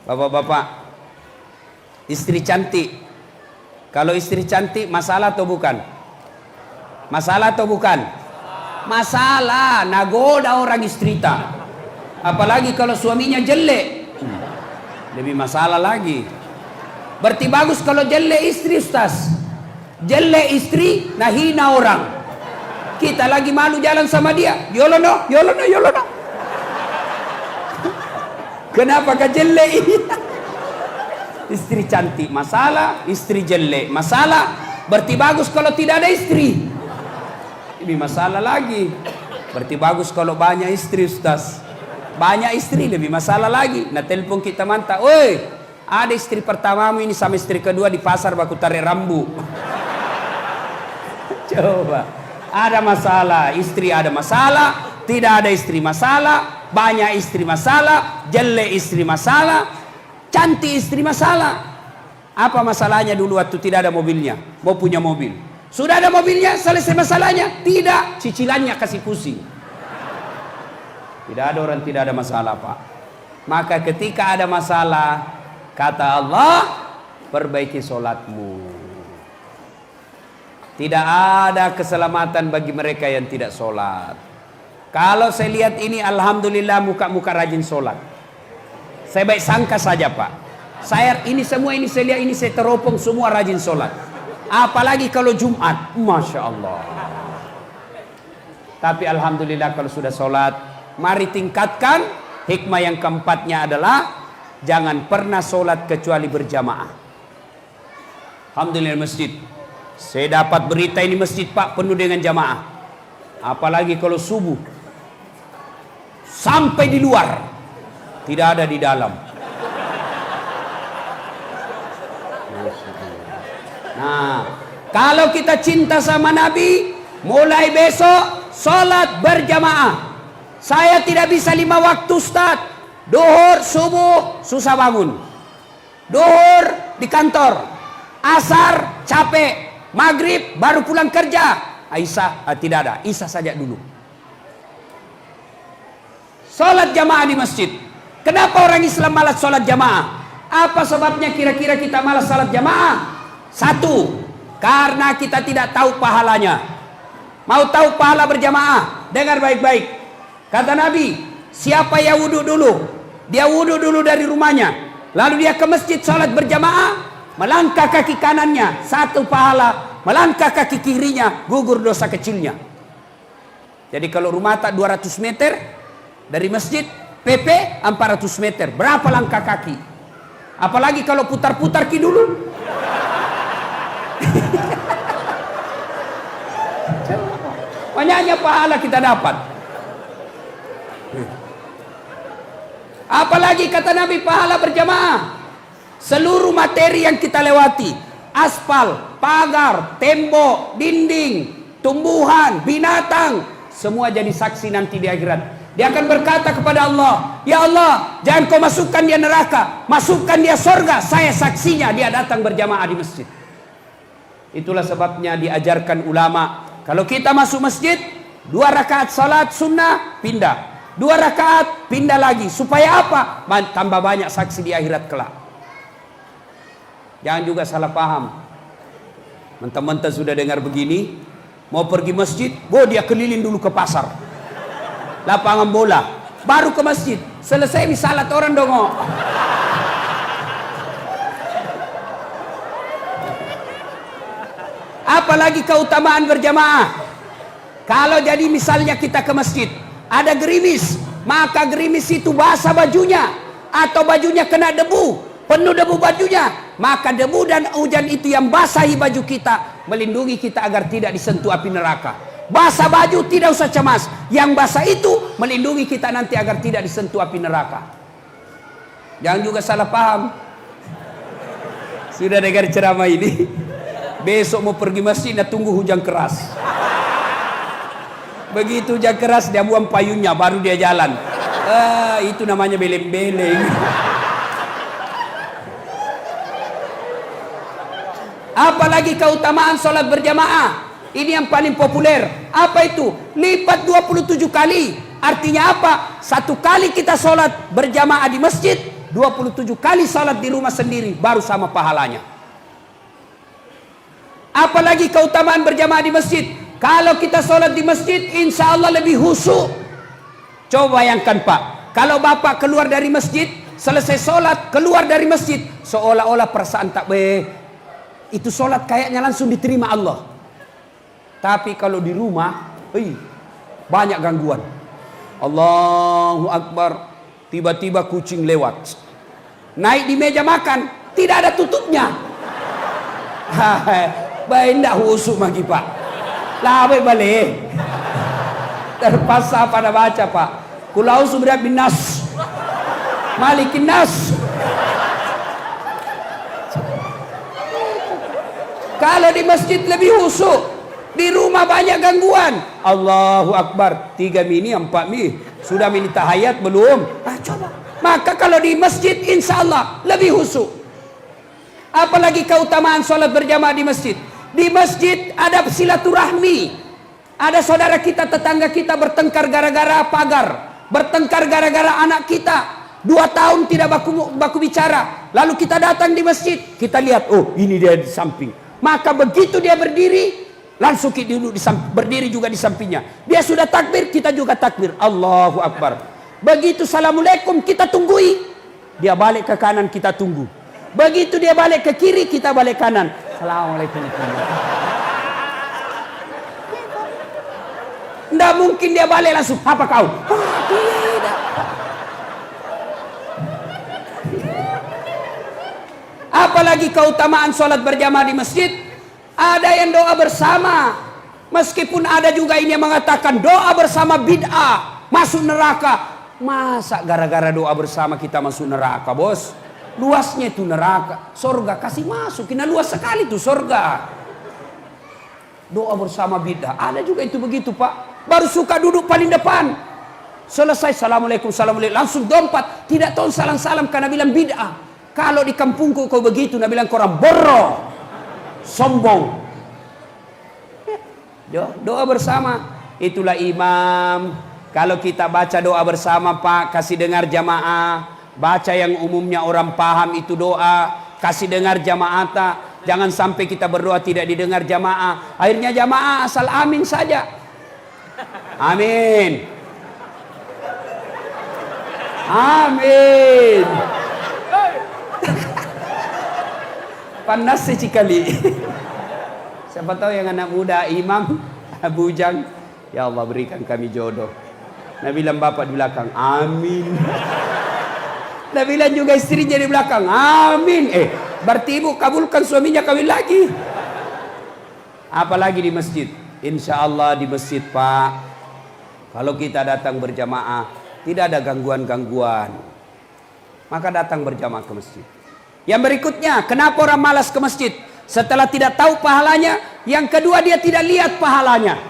Bapak-bapak, istri cantik. Kalau istri cantik masalah atau bukan? Masalah atau bukan? Masalah, nagoda orang istri tak. Apalagi kalau suaminya jelek. Lebih masalah lagi. Berarti bagus kalau jelek istri, Ustaz. Jelek istri, nah hina orang. Kita lagi malu jalan sama dia. Yolono, yolono, yolono. Kenapa kau jelek ini? Istri cantik masalah, istri jelek masalah. Berarti bagus kalau tidak ada istri. Ini masalah lagi. Berarti bagus kalau banyak istri, Ustaz. Banyak istri lebih masalah lagi. Nah telepon kita mantap. Woi, ada istri pertamamu ini sama istri kedua di pasar baku tarik rambu. Coba. Ada masalah, istri ada masalah, tidak ada istri masalah, banyak istri masalah, jelek istri masalah, cantik istri masalah. Apa masalahnya dulu waktu tidak ada mobilnya? Mau punya mobil. Sudah ada mobilnya, selesai masalahnya? Tidak, cicilannya kasih pusing. Tidak ada orang tidak ada masalah, Pak. Maka ketika ada masalah, kata Allah, perbaiki solatmu. Tidak ada keselamatan bagi mereka yang tidak solat. Kalau saya lihat ini, alhamdulillah muka-muka rajin solat. Saya baik sangka saja, Pak. Saya ini semua ini saya lihat ini saya teropong semua rajin solat. Apalagi kalau Jumat, Masya Allah. Tapi alhamdulillah kalau sudah solat, mari tingkatkan. Hikmah yang keempatnya adalah jangan pernah solat kecuali berjamaah. Alhamdulillah masjid. Saya dapat berita ini masjid, Pak, penuh dengan jamaah. Apalagi kalau subuh. Sampai di luar. Tidak ada di dalam. Nah, kalau kita cinta sama Nabi, mulai besok sholat berjamaah. Saya tidak bisa 5 waktu, Ustaz. Duhur, subuh, susah bangun. Duhur di kantor, asar capek, maghrib baru pulang kerja. Aisyah tidak ada, Isya saja dulu. Sholat jamaah di masjid. Kenapa orang Islam malas sholat jamaah? Apa sebabnya kira-kira kita malas sholat jamaah? Satu, karena kita tidak tahu pahalanya. Mau tahu pahala berjamaah? Dengar baik-baik. Kata Nabi, siapa yang wudhu dulu? Dia wudhu dulu dari rumahnya. Lalu dia ke masjid sholat berjamaah. Melangkah kaki kanannya, 1 pahala. Melangkah kaki kirinya, gugur dosa kecilnya. Jadi kalau rumah tak 200 meter, dari masjid, PP 400 meter. Berapa langkah kaki? Apalagi kalau putar-putar ki dulu. Banyaknya pahala kita dapat. Apalagi kata Nabi pahala berjamaah. Seluruh materi yang kita lewati, aspal, pagar, tembok, dinding, tumbuhan, binatang, semua jadi saksi nanti di akhirat. Dia akan berkata kepada Allah, ya Allah, jangan kau masukkan dia neraka, masukkan dia surga. Saya saksinya dia datang berjamaah di masjid. Itulah sebabnya diajarkan ulama, kalau kita masuk masjid, 2 rakaat salat sunnah, pindah. 2 rakaat, pindah lagi. Supaya apa? Tambah banyak saksi di akhirat kelak. Jangan juga salah paham. Mentang-mentang sudah dengar begini, mau pergi masjid, dia keliling dulu ke pasar. Lapangan bola, baru ke masjid. Selesai misalat orang dong. Apalagi keutamaan berjamaah. Kalau jadi misalnya kita ke masjid, ada gerimis, maka gerimis itu basah bajunya, atau bajunya kena debu, penuh debu bajunya, maka debu dan hujan itu yang basahi baju kita, melindungi kita agar tidak disentuh api neraka. Basah baju tidak usah cemas, yang basah itu melindungi kita nanti agar tidak disentuh api neraka. Jangan juga salah paham. Sudah dengar ceramah ini? Besok mau pergi masjid, nah tunggu hujan keras. Begitu hujan keras dia buang payungnya, baru dia jalan. Itu namanya beleng-beleng. Apalagi keutamaan sholat berjamaah. Ini yang paling populer. Apa itu? Lipat 27 kali. Artinya apa? 1 kali kita sholat berjamaah di masjid, 27 kali sholat di rumah sendiri, baru sama pahalanya. Apalagi keutamaan berjamaah di masjid. Kalau kita sholat di masjid, insya Allah lebih khusyuk. Coba bayangkan Pak, kalau Bapak keluar dari masjid, Selesai sholat, keluar dari masjid, seolah-olah perasaan tak itu sholat kayaknya langsung diterima Allah. Tapi kalau di rumah, banyak gangguan. Allahu Akbar, tiba-tiba kucing lewat. Naik di meja makan, tidak ada tutupnya. Baik ndak husuk lagi Pak. Lah balik. Terpaksa pada baca Pak. Kulau subra bin nas. Malikin nas. Kalau di masjid lebih husuk, di rumah banyak gangguan. Allahu Akbar, 3 mini, 4 mini. Sudah mini tahayat belum? Coba. Maka kalau di masjid insya Allah lebih husuk. Apalagi keutamaan sholat berjamaah di masjid. Di masjid ada silaturahmi. Ada saudara kita, tetangga kita bertengkar gara-gara pagar, bertengkar gara-gara anak kita 2 tahun tidak baku bicara. Lalu kita datang di masjid, kita lihat, oh ini dia di samping. Maka begitu dia berdiri, langsung kita duduk berdiri juga di sampingnya. Dia sudah takbir, kita juga takbir. Allahu Akbar. Begitu assalamualaikum, kita tunggui. Dia balik ke kanan, kita tunggu. Begitu dia balik ke kiri, kita balik kanan. Assalamualaikum. Tidak mungkin dia balik langsung. Apa kau? Tidak. Apalagi keutamaan sholat berjamaah di masjid. Ada yang doa bersama. Meskipun ada juga ini yang mengatakan doa bersama bid'ah, masuk neraka. Masa gara-gara doa bersama kita masuk neraka, bos? Luasnya itu neraka. Surga kasih masuk. Kena luas sekali itu surga. Doa bersama bid'ah. Ada juga itu begitu Pak. Baru suka duduk paling depan. Selesai assalamualaikum, assalamualaikum, langsung dompat. Tidak tahu salam-salam karena bilang bid'ah. Kalau di kampungku kau begitu, nak bilang korang boro, sombong. Doa bersama. Itulah imam. Kalau kita baca doa bersama Pak, kasih dengar jamaah. Baca yang umumnya orang paham itu doa. Kasih dengar jamaah tak. Jangan sampai kita berdoa tidak didengar jamaah. Akhirnya jamaah asal amin saja. Amin. Amin. Panas sekali. Siapa tahu yang anak muda imam bujang, ya Allah berikan kami jodoh. Nabi bilang bapak di belakang, amin. Nabi bilang juga istrinya di belakang, amin. Berarti ibu kabulkan suaminya kawin lagi. Apalagi di masjid. Insya Allah di masjid Pak, kalau kita datang berjamaah tidak ada gangguan-gangguan, maka datang berjamaah ke masjid. Yang berikutnya, kenapa orang malas ke masjid? Setelah tidak tahu pahalanya, yang kedua dia tidak lihat pahalanya.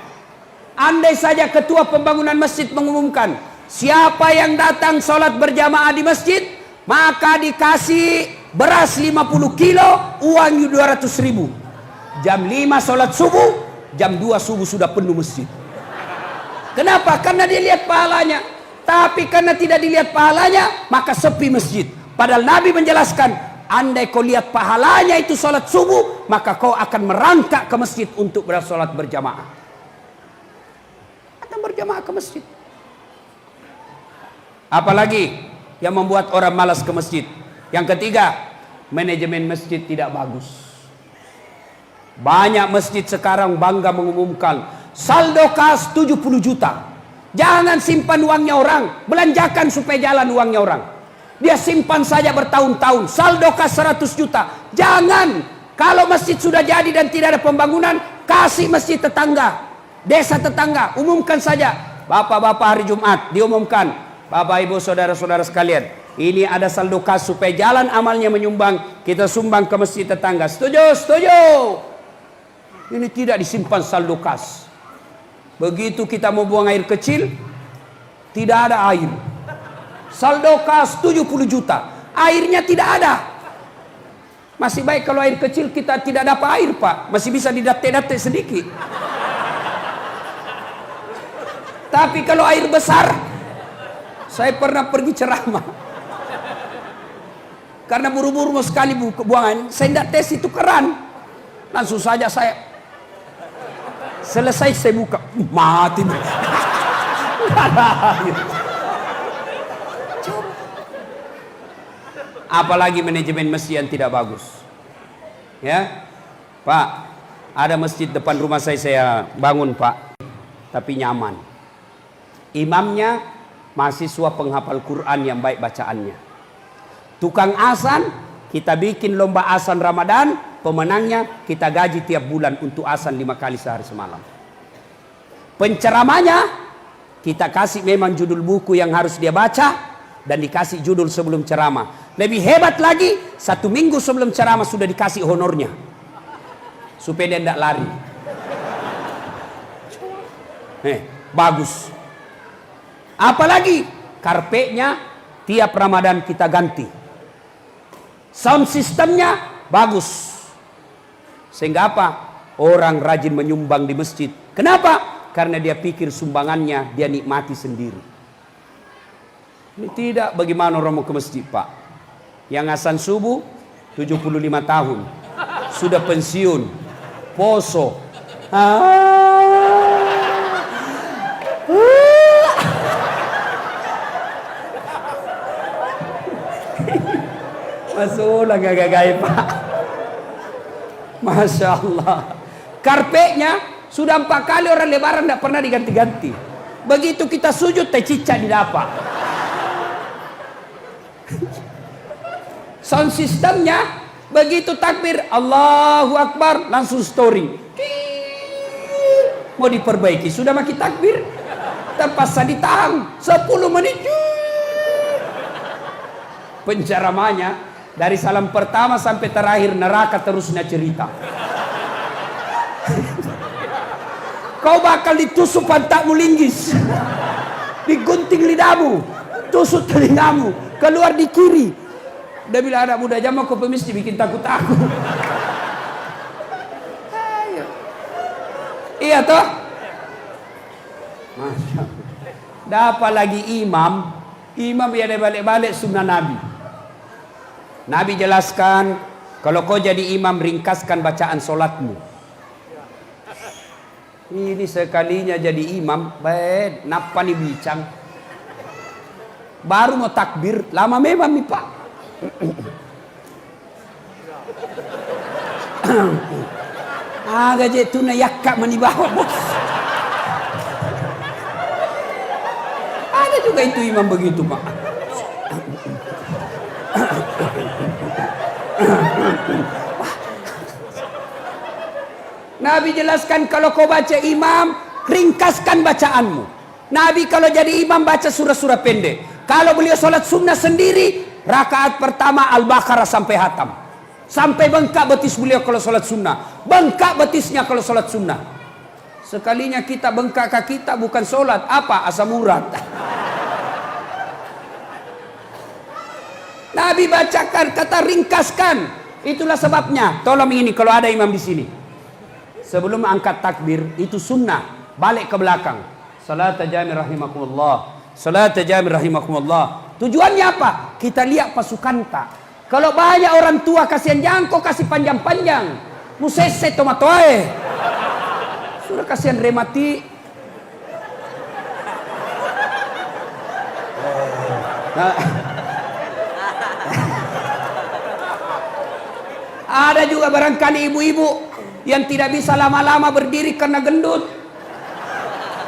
Andai saja ketua pembangunan masjid mengumumkan, siapa yang datang sholat berjamaah di masjid, maka dikasih beras 50 kilo, uang 200.000. Jam 5 sholat subuh, jam 2 subuh sudah penuh masjid. Kenapa? Karena dia lihat pahalanya. Tapi karena tidak dilihat pahalanya, maka sepi masjid. Padahal Nabi menjelaskan, andai kau lihat pahalanya itu sholat subuh, maka kau akan merangkak ke masjid untuk bersolat berjamaah. Akan berjamaah ke masjid. Apalagi yang membuat orang malas ke masjid? Yang ketiga, manajemen masjid tidak bagus. Banyak masjid sekarang bangga mengumumkan saldo kas 70 juta. Jangan simpan uangnya orang, belanjakan supaya jalan uangnya orang. Dia simpan saja bertahun-tahun, saldo kas 100 juta. Jangan. Kalau masjid sudah jadi dan tidak ada pembangunan, kasih masjid tetangga, desa tetangga, umumkan saja. Bapak-bapak hari Jumat diumumkan, Bapak Ibu saudara-saudara sekalian, ini ada saldo kas supaya jalan amalnya menyumbang, kita sumbang ke masjid tetangga. Setuju? Setuju. Ini tidak disimpan saldo kas. Begitu kita mau buang air kecil, tidak ada air. Saldo kas 70 juta, airnya tidak ada. Masih baik kalau air kecil kita tidak dapat air Pak, masih bisa didatek-datek sedikit. Tapi kalau air besar, saya pernah pergi ceramah, karena buru-buru mau sekali buangan, saya tidak tes itu keran, langsung saja saya selesai saya buka, mati. Apalagi manajemen masjid yang tidak bagus. Ya, Pak, ada masjid depan rumah saya bangun Pak, tapi nyaman. Imamnya mahasiswa penghafal Quran yang baik bacaannya. Tukang azan, kita bikin lomba azan Ramadan, pemenangnya kita gaji tiap bulan untuk azan 5 kali sehari semalam. Penceramanya kita kasih memang judul buku yang harus dia baca dan dikasih judul sebelum ceramah. Lebih hebat lagi, 1 minggu sebelum ceramah sudah dikasih honornya supaya dia tidak lari. Bagus. Apalagi karpetnya tiap Ramadan kita ganti. Sound sistemnya bagus. Sehingga apa? Orang rajin menyumbang di masjid. Kenapa? Karena dia pikir sumbangannya dia nikmati sendiri. Ini tidak bagaimana orang mau ke masjid Pak. Yang azan subuh 75 tahun. Sudah pensiun. Poso. Masuklah gagah-gagah Pak. Masya Allah. Karpetnya sudah 4 kali orang lebaran tidak pernah diganti-ganti. Begitu kita sujud cicak didapat. Sound sistemnya begitu takbir Allahu Akbar langsung story. Mau diperbaiki sudah makin takbir. Terpaksa ditahan 10 menit. Penceramanya dari salam pertama sampai terakhir neraka terusnya cerita. Kau bakal ditusuk pantatmu linggis, digunting lidahmu, tusuk telingamu, keluar di kiri. Dia bilang anak muda zaman kau pemis dibikin takut aku. Iya toh? Masya Allah. Dapat lagi imam ya dia balik-balik sunnah Nabi. Nabi jelaskan, kalau kau jadi imam ringkaskan bacaan solatmu. Ini sekalinya jadi imam, baik, napa nih bicang. Baru mau takbir, lama memang nih Pak. Gaje tu na yakak manibawa bos. Ada juga itu imam begitu Pak. Nabi jelaskan kalau kau baca imam, ringkaskan bacaanmu. Nabi kalau jadi imam baca surah-surah pendek. Kalau beliau sholat sunnah sendiri, rakaat pertama Al-Baqarah sampai hatam. Sampai bengkak betis beliau kalau sholat sunnah. Bengkak betisnya kalau sholat sunnah. Sekalinya kita bengkak kaki kita bukan sholat. Apa? Asam urat. Nabi bacakan, kata ringkaskan. Itulah sebabnya. Tolong ini kalau ada imam di sini. Sebelum angkat takbir, itu sunnah. Balik ke belakang. Salat jami rahimakumullah. Salat jami rahimakumullah. Tujuannya apa? Kita lihat pasukan tak. Kalau banyak orang tua kasihan jangko kasih panjang-panjang. Musese tomatoe. Sudah kasihan remati. Ada juga barangkali ibu-ibu yang tidak bisa lama-lama berdiri karena gendut.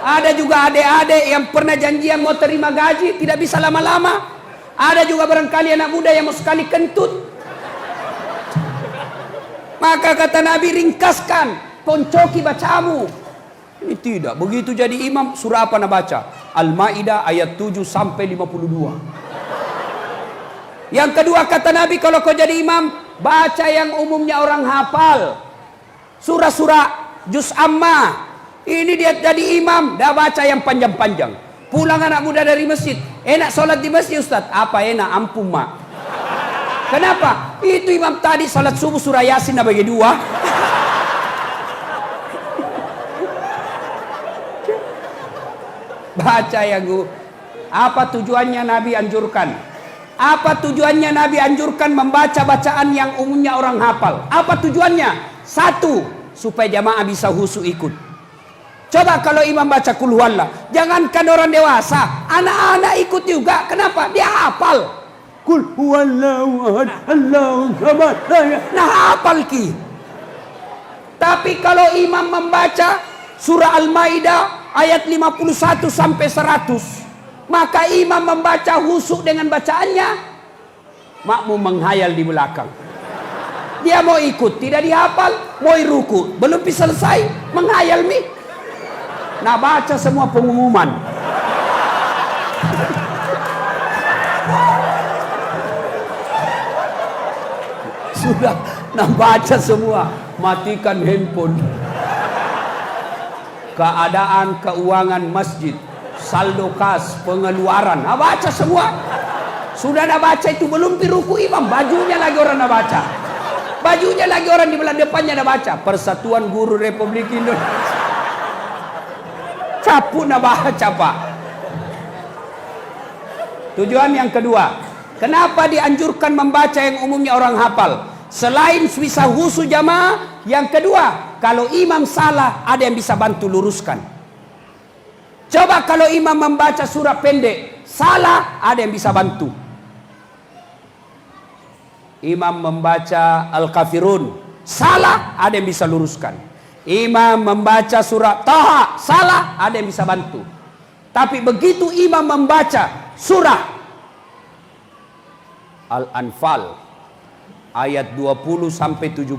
Ada juga adik-adik yang pernah janjian mau terima gaji tidak bisa lama-lama. Ada juga barangkali anak muda yang mau sekali kentut. Maka kata Nabi ringkaskan, poncoki bacamu. Ini tidak, begitu jadi imam surah apa nak baca? Al-Maidah ayat 7 sampai 52. Yang kedua kata Nabi kalau kau jadi imam, baca yang umumnya orang hafal. Surah-surah juz amma. Ini dia jadi imam, dah baca yang panjang-panjang. Pulang anak muda dari masjid, enak sholat di masjid Ustaz. Apa enak? Ampun mak. Kenapa? Itu imam tadi sholat subuh surah Yasin bagi 2. Baca yang apa tujuannya Nabi anjurkan? Apa tujuannya Nabi anjurkan membaca bacaan yang umumnya orang hafal? Apa tujuannya? Satu, supaya jamaah bisa khusyuk ikut. Coba kalau imam baca qul huwallah, jangankan orang dewasa, anak-anak ikut juga. Kenapa? Dia hafal. Kul huwallahu ahad, Allahu samad. Nah hafal ki. Tapi kalau imam membaca surah Al-Maidah ayat 51 sampai 100, maka imam membaca husuk dengan bacaannya, makmum menghayal di belakang. Dia mau ikut, tidak dihafal, mau ruku, belum bisa selesai, menghayal mi. Nah baca semua pengumuman. Sudah, nah baca semua, matikan handphone. Keadaan keuangan masjid, saldo kas, pengeluaran, nah baca semua. Sudah nak baca itu belum piruku imam, bajunya lagi orang nak baca. Bajunya lagi orang di belakang depannya nak baca. Persatuan Guru Republik Indonesia. Capu nak baca pak. Tujuan yang kedua, kenapa dianjurkan membaca yang umumnya orang hafal? Selain bisa husu jamaah, yang kedua, kalau imam salah ada yang bisa bantu luruskan. Coba kalau imam membaca surah pendek, salah ada yang bisa bantu. Imam membaca Al-Kafirun, salah ada yang bisa luruskan. Imam membaca surah Taha, salah ada yang bisa bantu. Tapi begitu imam membaca surah Al-Anfal ayat 20 sampai 70,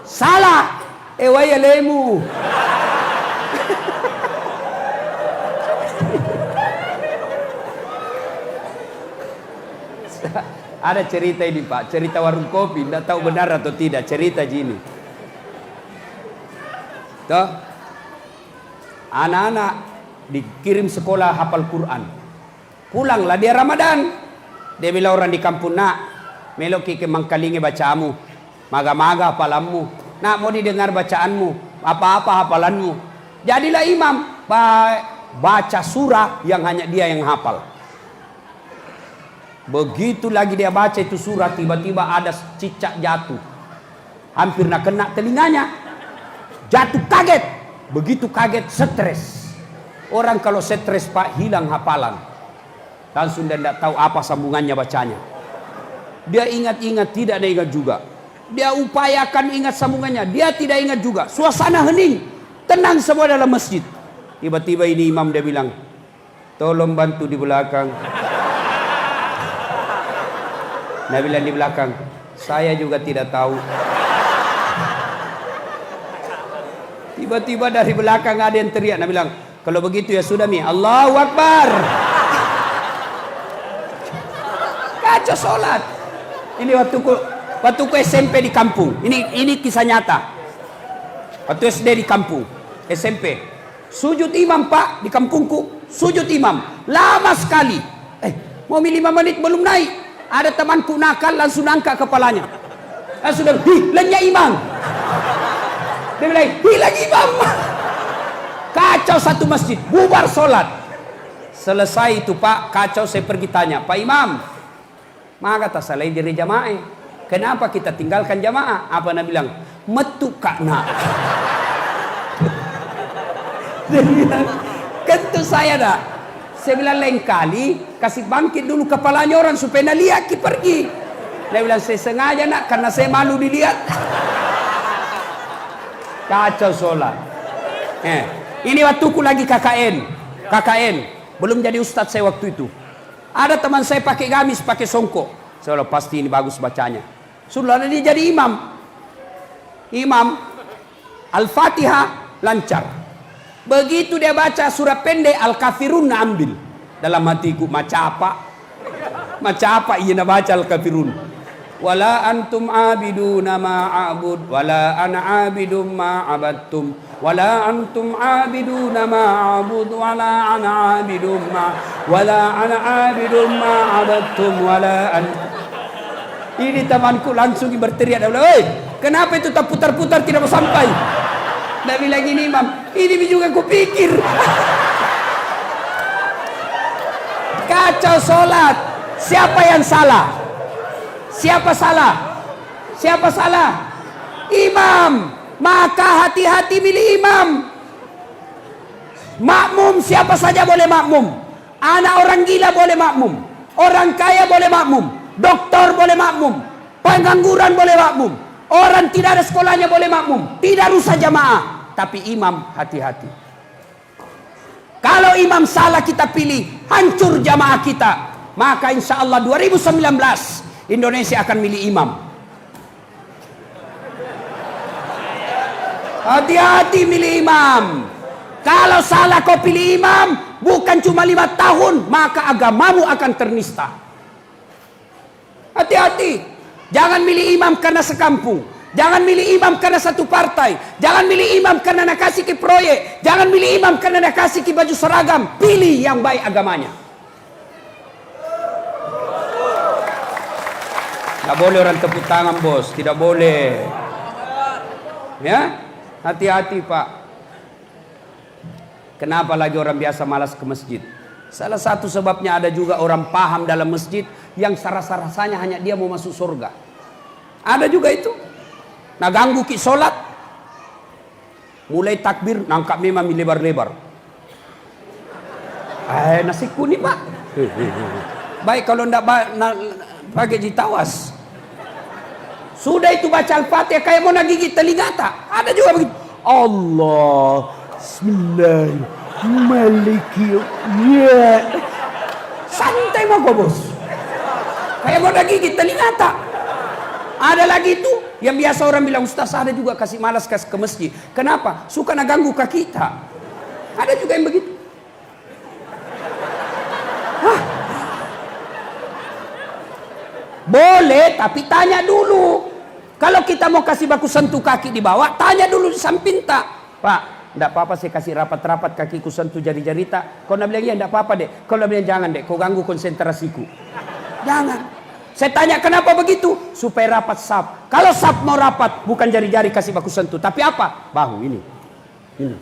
salah, waya lemu. Ada cerita ini pak, cerita warung kopi, tidak tahu benar atau tidak, cerita gini. Toh, anak-anak dikirim sekolah hafal Quran, pulanglah dia Ramadan. Dia bilang orang di kampung, nak melok ke mangkalingi bacaanmu, maga-maga hafalanmu, nak mau didengar bacaanmu, apa-apa hafalanmu. Jadilah imam, baca surah yang hanya dia yang hafal. Begitu lagi dia baca itu surah, tiba-tiba ada cicak jatuh, hampir nak kena telinganya, jatuh kaget. Begitu kaget stres. Orang kalau stres pak hilang hafalan, langsung dia tidak tahu apa sambungannya bacanya. Dia ingat-ingat, tidak ada ingat juga. Dia upayakan ingat sambungannya, dia tidak ingat juga. Suasana hening, tenang semua dalam masjid. Tiba-tiba ini imam dia bilang, tolong bantu di belakang. Nah bilang di belakang, saya juga tidak tahu. Tiba-tiba dari belakang ada yang teriak. Nah bilang, kalau begitu ya sudah mi, Allahu Akbar. Kacau sholat. Ini waktu ku SMP di kampung. Ini kisah nyata. Waktu SD di kampung, SMP. Sujud imam pak di kampungku, sujud imam lama sekali. Mau 5 menit belum naik. Ada temanku nakal langsung angkat kepalanya. Sudah, lenyap imam. Dia bilang, hilang imam. Kacau satu masjid, bubar sholat. Selesai itu pak, kacau, saya pergi tanya, Pak Imam, maka tak salah diri jamaah. Kenapa kita tinggalkan jamaah? Apa nak bilang? Metu kak nak. Dia bilang, kentu saya dah. Saya bilang lain kali kasih bangkit dulu kepalanya orang supaya nak lihat kita pergi. Dia bilang saya sengaja nak karena saya malu dilihat. Kacau sholat. Ini waktu ku lagi KKN. Belum jadi ustadz saya waktu itu. Ada teman saya pakai gamis, pakai songkok. Saya bilang pasti ini bagus bacanya. Sudah dia jadi imam. Imam Al-Fatihah lancar. Begitu dia baca surah pendek Al-Kafirun ambil. Dalam hatiku macam apa ia nak baca Al-Kafirun. Wala antum abiduna ma'abud wala ana abidum ma'abattum wala antum abiduna ma'abud wala ana abidum wala ana abidum ma'abattum wala an. Ini temanku langsung berteriak, "Oi, kenapa itu tak putar-putar tidak sampai?" Dia bilang gini, imam, ini juga aku pikir. Kacau sholat. Siapa yang salah? Siapa salah? Siapa salah? Imam. Maka hati-hati milih imam. Makmum siapa saja boleh makmum. Anak orang gila boleh makmum. Orang kaya boleh makmum, doktor boleh makmum, pengangguran boleh makmum, orang tidak ada sekolahnya boleh makmum, tidak rusak jamaah. Tapi imam hati-hati. Kalau imam salah kita pilih, hancur jamaah kita. Maka insya Allah 2019 Indonesia akan milih imam. Hati-hati milih imam. Kalau salah kau pilih imam, bukan cuma 5 tahun, maka agamamu akan ternista. Hati-hati. Jangan milih imam karena sekampung. Jangan milih imam karena satu partai. Jangan milih imam karena nak kasih ke proyek. Jangan milih imam karena nak kasih ke baju seragam. Pilih yang baik agamanya. Tidak boleh orang tepuk tangan, bos. Tidak boleh. Ya, hati-hati, Pak. Kenapa lagi orang biasa malas ke masjid? Salah satu sebabnya ada juga orang paham dalam masjid yang rasa-rasanya hanya dia mau masuk surga. Ada juga itu. Nah, ganggu ki solat. Mulai takbir, nangkap memang lebar-lebar. Nasi kuning, Pak. Baik kalau ndak pakai jitawas. Sudah itu baca Al-Fatihah kayak mau nagigit telinga tak? Ada juga begitu. Allah. Bismillah. Maliki. Ya. Santai mah kok, bos. Kayak mau nagigit telinga tak? Ada lagi itu yang biasa orang bilang, Ustaz, ada juga kasih malas kasih ke masjid. Kenapa? Suka naganggu ke kita. Ada juga yang begitu. Hah? Boleh, tapi tanya dulu. Kalau kita mau kasih baku sentuh kaki di bawah, tanya dulu di samping tak. Pak, enggak apa-apa saya kasih rapat-rapat kakiku sentuh jari-jari tak. Kau nak bilang iya, enggak apa-apa dek. Kau nak bilang jangan dek, kau ganggu konsentrasiku. Jangan. Saya tanya kenapa begitu? Supaya rapat saf. Kalau saf mau rapat, bukan jari-jari kasih baku sentuh. Tapi apa? Bahu ini. Ini.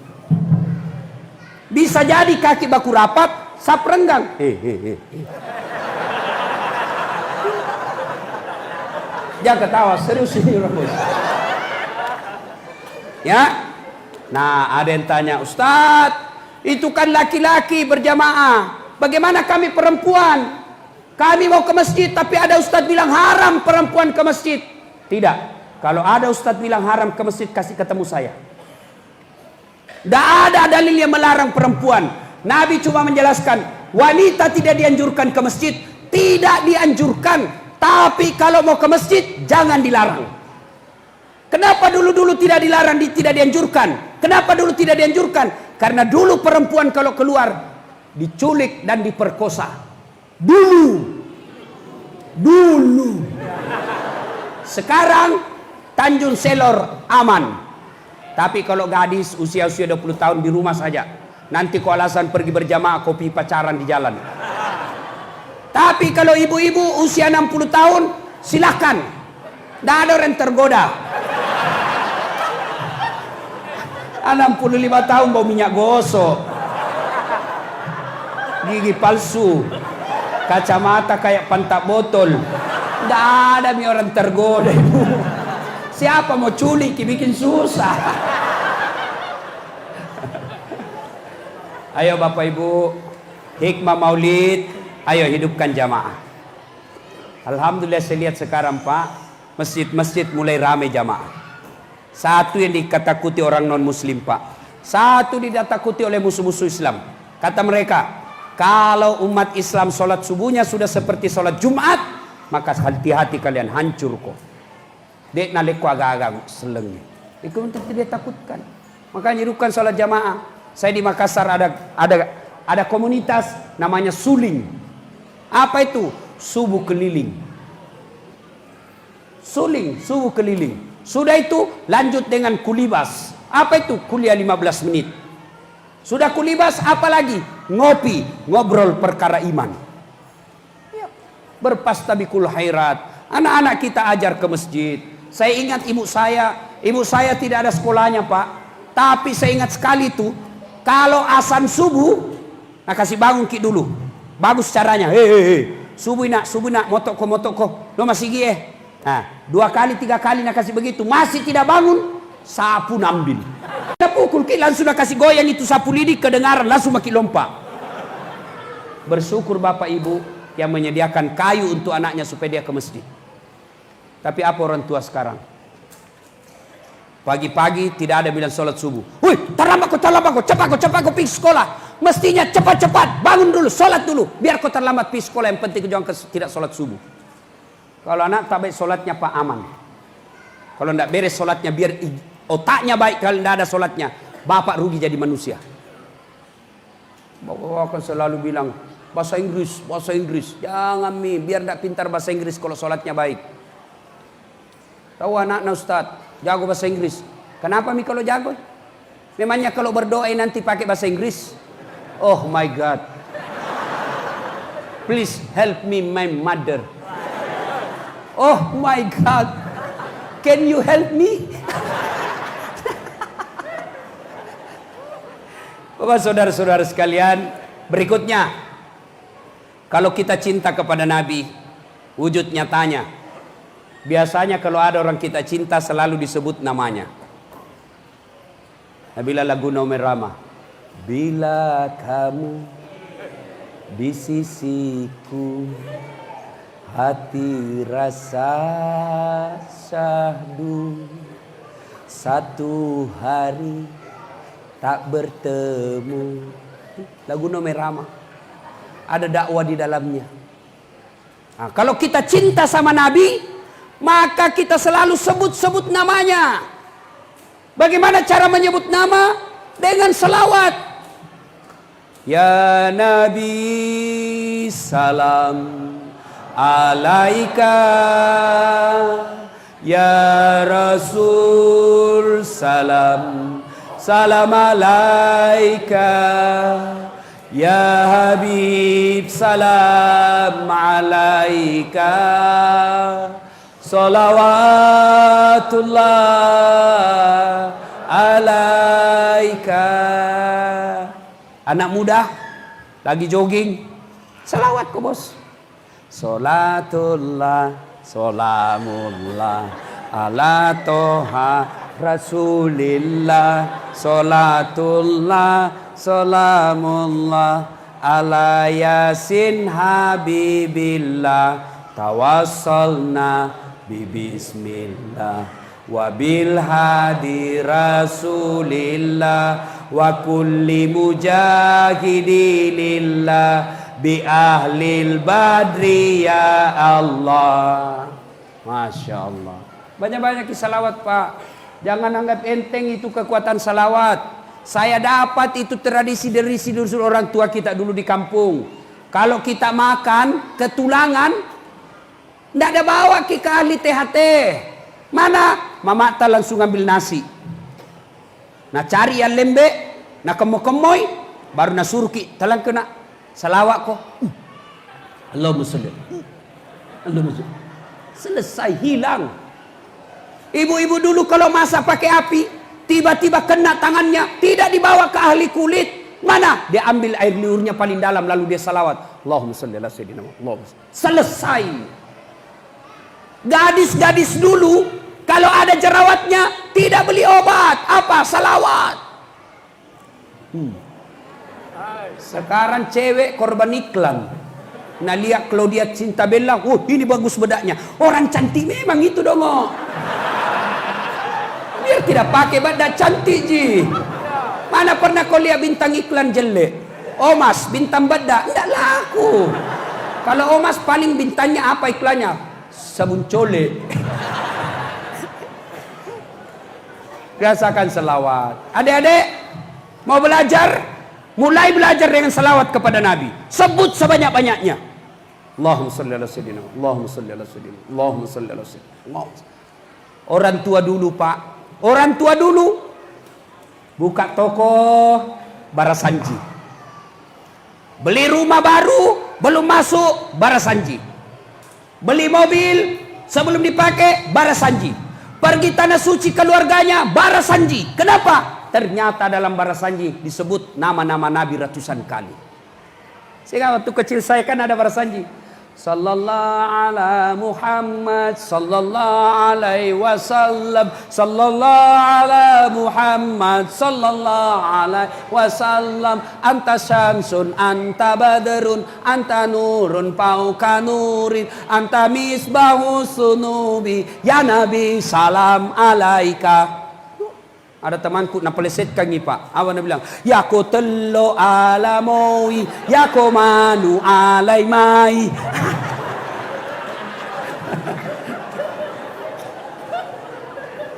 Bisa jadi kaki baku rapat, saf renggang. Jangan ketawa, serius ini bos. Ya. Nah, ada yang tanya, Ustadz, itu kan laki-laki berjamaah. Bagaimana kami perempuan? Kami mau ke masjid, tapi ada Ustadz bilang haram perempuan ke masjid. Tidak. Kalau ada Ustadz bilang haram ke masjid, kasih ketemu saya. Tidak ada dalil yang melarang perempuan. Nabi cuma menjelaskan, wanita tidak dianjurkan ke masjid. Tidak dianjurkan. Tapi kalau mau ke masjid, jangan dilarang. Kenapa dulu-dulu tidak dilarang, tidak dianjurkan? Kenapa dulu tidak dianjurkan? Karena dulu perempuan kalau keluar, diculik dan diperkosa. Dulu. Sekarang, Tanjung Selor aman. Tapi kalau gadis usia-usia 20 tahun di rumah saja. Nanti kau alasan pergi berjamaah, kopi pacaran di jalan. Tapi kalau ibu-ibu usia 60 tahun, silahkan. Tidak ada orang tergoda. 65 tahun bau minyak gosok. Gigi palsu. Kacamata kayak pantat botol. Tidak ada orang tergoda. Siapa mau culik, bikin susah. Ayo Bapak Ibu, hikmah maulid. Ayo hidupkan jamaah. Alhamdulillah saya lihat sekarang Pak, masjid-masjid mulai ramai jamaah. Satu yang dikatakuti orang non muslim Pak, satu ditakuti oleh musuh-musuh Islam. Kata mereka, kalau umat Islam sholat subuhnya sudah seperti sholat Jumat, maka hati-hati kalian, hancur kok. Dek nalek agak-agak selengnya. Itu untuk tidak takutkan. Makanya hidupkan sholat jamaah. Saya di Makassar ada komunitas namanya Suling. Apa itu? Subuh keliling. Suling, subuh keliling. Sudah itu lanjut dengan kulibas. Apa itu? Kuliah 15 menit. Sudah kulibas, apa lagi? Ngopi, ngobrol perkara iman. Ya. Berpastabikul khairat. Anak-anak kita ajar ke masjid. Saya ingat ibu saya tidak ada sekolahnya Pak. Tapi saya ingat sekali itu, kalau azan subuh, nah kasih bangun ki dulu. Bagus caranya. Subuh nak, motoko. Lo masih gie. Nah, 2 kali 3 kali nak kasih begitu, masih tidak bangun, sapu nambil. Kita pukul ki langsung nak kasih goyang itu sapu lidi kedengaran langsung makin lompat. Bersyukur Bapak Ibu yang menyediakan kayu untuk anaknya supaya dia ke masjid. Tapi apa orang tua sekarang? Pagi-pagi tidak ada bilang sholat subuh. Wih, terlambat kau, cepat kau pergi sekolah. Mestinya cepat-cepat, bangun dulu, sholat dulu. Biar kau terlambat pergi sekolah, yang penting kau jangan tidak sholat subuh. Kalau anak tak baik sholatnya Pak aman. Kalau tidak beres sholatnya, biar otaknya baik. Kalau tidak ada sholatnya, bapak rugi jadi manusia. Bapak akan selalu bilang, bahasa Inggris. Jangan biar tidak pintar bahasa Inggris kalau sholatnya baik. Tahu anak-anak Ustaz, jago bahasa Inggris. Kenapa kalau jago? Memangnya kalau berdoa nanti pakai bahasa Inggris? Oh my God. Please help me my mother. Oh my God. Can you help me? Bapak saudara-saudara sekalian, berikutnya. Kalau kita cinta kepada Nabi, wujud nyatanya. Biasanya kalau ada orang kita cinta selalu disebut namanya. Nabila lagu Naomi Rama. Bila kamu di sisiku, hati rasa syahdu. Satu hari tak bertemu. Lagu Naomi Rama. Ada dakwah di dalamnya. Nah, kalau kita cinta sama Nabi, maka kita selalu sebut-sebut namanya. Bagaimana cara menyebut nama? Dengan selawat. Ya Nabi salam alaika, ya Rasul salam alaika, ya Habib salam alaika, salawatullah alaika. Anak muda lagi jogging, salawat kok bos. Salatullah salamullah ala toha rasulillah, salatullah salamullah ala yasin habibillah, tawassalna bismillah wa bil hadi rasulillah wa kulli mujahidilillah bi ahlil badri ya Allah. Masya Allah. Banyak-banyak salawat Pak. Jangan anggap enteng itu kekuatan salawat. Saya dapat itu tradisi dari orang tua kita dulu di kampung. Kalau kita makan ketulangan, tidak ada bawa ke ahli THT. Mana? Mama tak langsung ambil nasi. Nah cari yang lembek, nah kemoy, baru na surki, talang kena salawat ko. Allahumma sholli. Selesai, hilang. Ibu-ibu dulu kalau masak pakai api, tiba-tiba kena tangannya, tidak dibawa ke ahli kulit. Mana? Dia ambil air liurnya paling dalam, lalu dia salawat. Allahumma sholli ala sayyidina Muhammad. Selesai. Gadis-gadis dulu kalau ada jerawatnya tidak beli obat, apa? Salawat. Sekarang cewek korban iklan. Nah lihat Claudia Cinta Bella, ini bagus bedaknya. Orang cantik memang itu dong. Biar tidak pakai bedak cantik ji. Mana pernah kau lihat bintang iklan jelek? Omas bintang bedak tidak laku. Kalau Omas paling bintangnya apa iklannya? Sabun colek. Biasakan selawat. Adik-adik mau belajar, mulai belajar dengan selawat kepada Nabi. Sebut sebanyak-banyaknya. Allahumma sholli ala sayyidina, Allahumma sholli ala sayyidina, Allahumma sholli ala sayyidina. Orang tua dulu Pak, orang tua dulu buka toko barasanji. Beli rumah baru, belum masuk barasanji. Beli mobil sebelum dipakai barasanji. Pergi tanah suci keluarganya barasanji. Kenapa? Ternyata dalam barasanji disebut nama-nama Nabi ratusan kali. Sehingga waktu kecil saya kan ada barasanji. Sallallahu ala Muhammad sallallahu alaihi wasallam. Sallallahu ala Muhammad sallallahu alaihi wasallam. Anta syamsun, anta badrun, anta nurun fauqa nurin, anta misbahu sunubi. Ya Nabi salam alaika. Ada temanku nak pelesetkan ni pak. Awak nak bilang, ya ko tello alamowi, ya ko manu alai mai.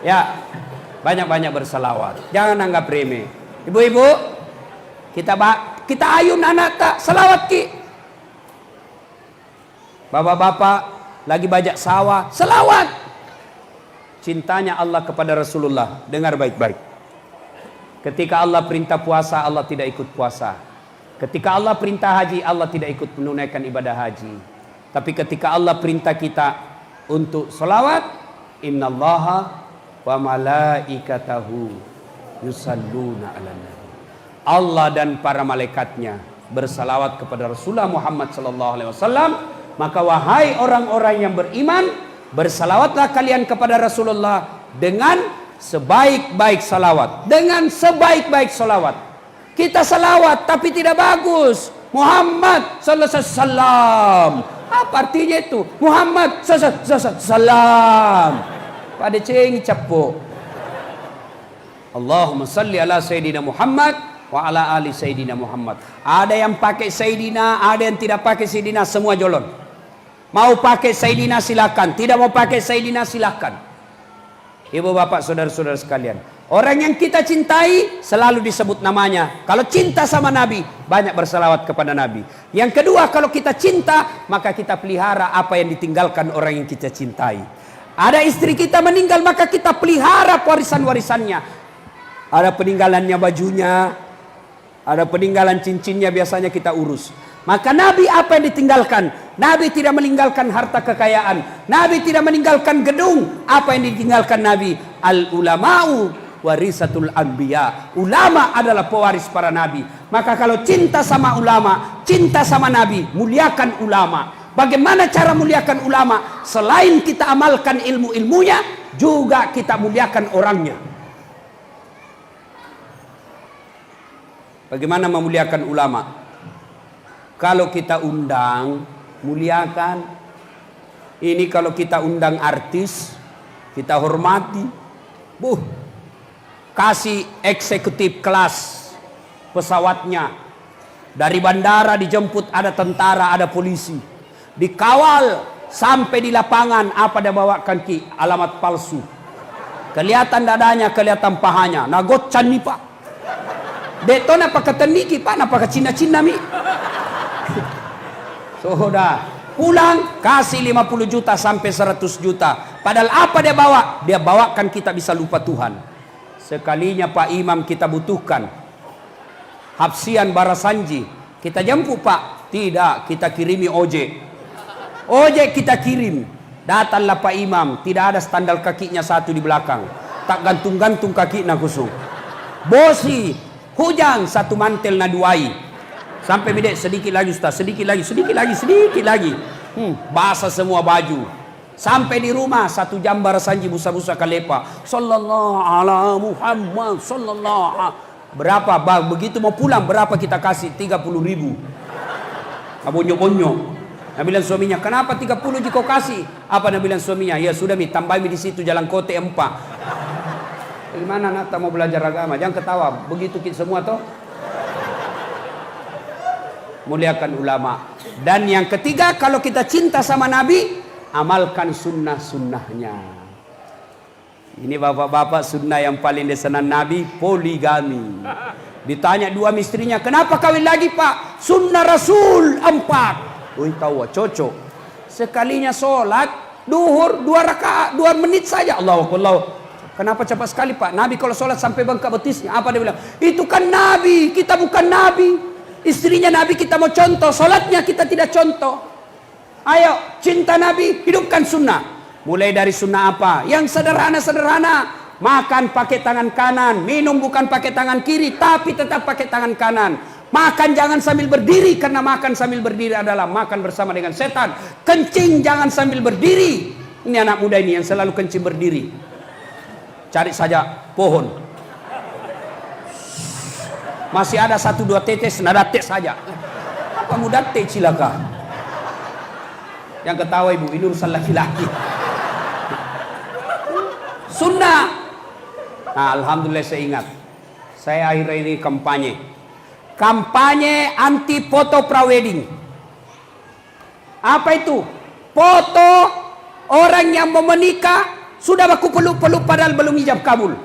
Ya, banyak-banyak berselawat. Jangan anggap remeh. Ibu-ibu, kita ayun anak tak selawat ki. Bapak-bapak lagi bajak sawah, selawat. Cintanya Allah kepada Rasulullah, dengar baik-baik. Ketika Allah perintah puasa, Allah tidak ikut puasa. Ketika Allah perintah haji, Allah tidak ikut menunaikan ibadah haji. Tapi ketika Allah perintah kita untuk selawat, innallaha wa malaikatahu yusalluna 'alan nabi. Allah dan para malaikatnya bersalawat kepada Rasulullah Muhammad sallallahu alaihi wasallam. Maka wahai orang-orang yang beriman, bersalawatlah kalian kepada Rasulullah dengan sebaik-baik salawat. Dengan sebaik-baik salawat. Kita salawat tapi tidak bagus. Muhammad sallallahu alaihi wasallam. Apa artinya itu? Muhammad sallallahu alaihi wasallam. Pada ceng capuk. Allahumma salli ala Sayyidina Muhammad wa ala ali Sayyidina Muhammad. Ada yang pakai Sayyidina, ada yang tidak pakai Sayyidina, semua jolon. Mau pakai Sayyidina silakan, tidak mau pakai Sayyidina silakan. Ibu bapak saudara-saudara sekalian, orang yang kita cintai selalu disebut namanya. Kalau cinta sama Nabi, banyak bersalawat kepada Nabi. Yang kedua, kalau kita cinta, maka kita pelihara apa yang ditinggalkan orang yang kita cintai. Ada istri kita meninggal, maka kita pelihara warisan-warisannya. Ada peninggalannya bajunya, ada peninggalan cincinnya, biasanya kita urus. Maka Nabi apa yang ditinggalkan? Nabi tidak meninggalkan harta kekayaan. Nabi tidak meninggalkan gedung. Apa yang ditinggalkan Nabi? Al ulama'u warisatul anbiya. Ulama adalah pewaris para nabi. Maka kalau cinta sama ulama, cinta sama Nabi, muliakan ulama. Bagaimana cara muliakan ulama? Selain kita amalkan ilmu-ilmunya, juga kita muliakan orangnya. Bagaimana memuliakan ulama? Kalau kita undang, muliakan. Ini kalau kita undang artis, kita hormati. Kasih eksekutif kelas pesawatnya. Dari bandara dijemput ada tentara, ada polisi. Dikawal sampai di lapangan. Apa dia bawakan ki? Alamat palsu. Kelihatan dadanya, kelihatan pahanya. Nagocan nih pak. Detona pakai teniki pak, na pakai Cina-Cina mi. Sudah pulang kasih 50 juta sampai 100 juta. Padahal apa dia bawa? Dia bawakan kita bisa lupa Tuhan. Sekalinya Pak Imam kita butuhkan Hapsian Barasanji, kita jemput pak. Tidak, kita kirimi ojek. Ojek kita kirim. Datanglah Pak Imam, tidak ada standar kakinya satu di belakang. Tak gantung-gantung kaki na kusung. Bosi, hujan satu mantel na duai. Sampai bedek sedikit lagi Ustaz, sedikit lagi. Basah semua baju. Sampai di rumah 1 jam Barasanji busa-busa kalepa. Sallallahu ala Muhammad sallallahu. Berapa? Begitu mau pulang berapa kita kasih? 30.000. Abonyo-bonyo. Nabi bilang suaminya, kenapa 30 jika kau kasih? Apa Nabi bilang suaminya? Ya sudah mi, tambahin di situ jalan kote 4. Gimana nak tak mau belajar agama? Jangan ketawa. Begitu kita semua toh. Muliakan ulama. Dan yang ketiga, kalau kita cinta sama Nabi, amalkan sunnah-sunnahnya. Ini bapak-bapak sunnah yang paling disenang Nabi, poligami. Ditanya dua istrinya, kenapa kawin lagi pak? Sunnah Rasul 4. Wih tahu cocok. Sekalinya sholat duhur 2 rakaat 2 menit saja. Allahu Akbar. Kenapa cepat sekali pak? Nabi kalau sholat sampai bengkak betisnya. Apa dia bilang? Itu kan Nabi, kita bukan Nabi. Istrinya Nabi kita mau contoh, sholatnya kita tidak contoh. Ayo, cinta Nabi, hidupkan sunnah. Mulai dari sunnah apa? Yang sederhana-sederhana. Makan pakai tangan kanan, minum bukan pakai tangan kiri, tapi tetap pakai tangan kanan. Makan jangan sambil berdiri, karena makan sambil berdiri adalah makan bersama dengan setan. Kencing jangan sambil berdiri. Ini anak muda ini yang selalu kencing berdiri. Cari saja pohon. Masih ada 1-2 tetes, nada tes saja. Apa muda teh cilaka? Yang ketawa ibu, ini urusan laki-laki. Sunnah. Nah, alhamdulillah saya ingat. Saya akhir ini kampanye anti foto prawedding. Apa itu? Foto orang yang mau menikah sudah baku peluk-peluk padahal belum ijab kabul.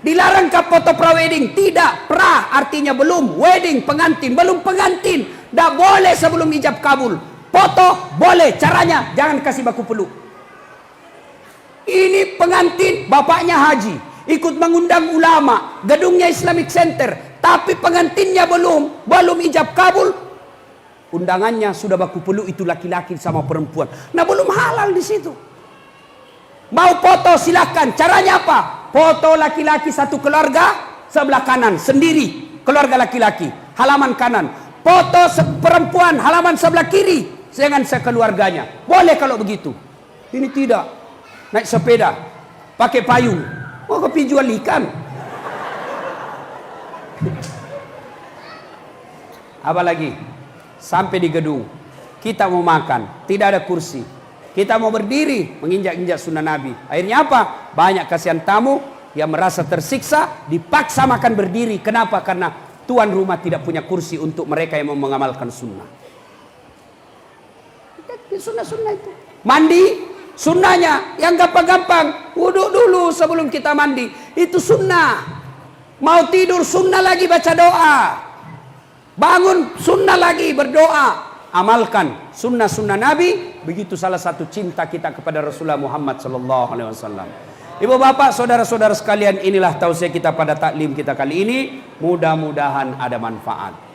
Dilarangkah foto prawedding? Tidak. Pra artinya belum. Wedding pengantin, belum pengantin. Tidak boleh sebelum ijab kabul. Foto boleh. Caranya jangan kasih baku peluk. Ini pengantin bapaknya haji, ikut mengundang ulama, gedungnya Islamic Center. Tapi pengantinnya belum ijab kabul, undangannya sudah baku peluk, itu laki-laki sama perempuan. Nah, belum halal di situ. Mau foto silakan. Caranya apa? Foto laki-laki satu keluarga sebelah kanan sendiri, keluarga laki-laki halaman kanan. Foto perempuan halaman sebelah kiri dengan sekeluarganya. Boleh kalau begitu. Ini tidak. Naik sepeda, pakai payung. Mau kopi jual ikan. Apalagi sampai di gedung, kita mau makan, tidak ada kursi, kita mau berdiri menginjak-injak sunnah Nabi. Akhirnya apa? Banyak kasihan tamu yang merasa tersiksa, dipaksa makan berdiri. Kenapa? Karena tuan rumah tidak punya kursi untuk mereka yang mau mengamalkan sunnah. Sunnah-sunnah itu. Mandi, sunnahnya yang gampang-gampang, wudhu dulu sebelum kita mandi, itu sunnah. Mau tidur sunnah lagi baca doa. Bangun sunnah lagi berdoa. Amalkan sunnah-sunnah Nabi. Begitu salah satu cinta kita kepada Rasulullah Muhammad SAW. Ibu bapak saudara-saudara sekalian, inilah tausiah kita pada taklim kita kali ini. Mudah-mudahan ada manfaat.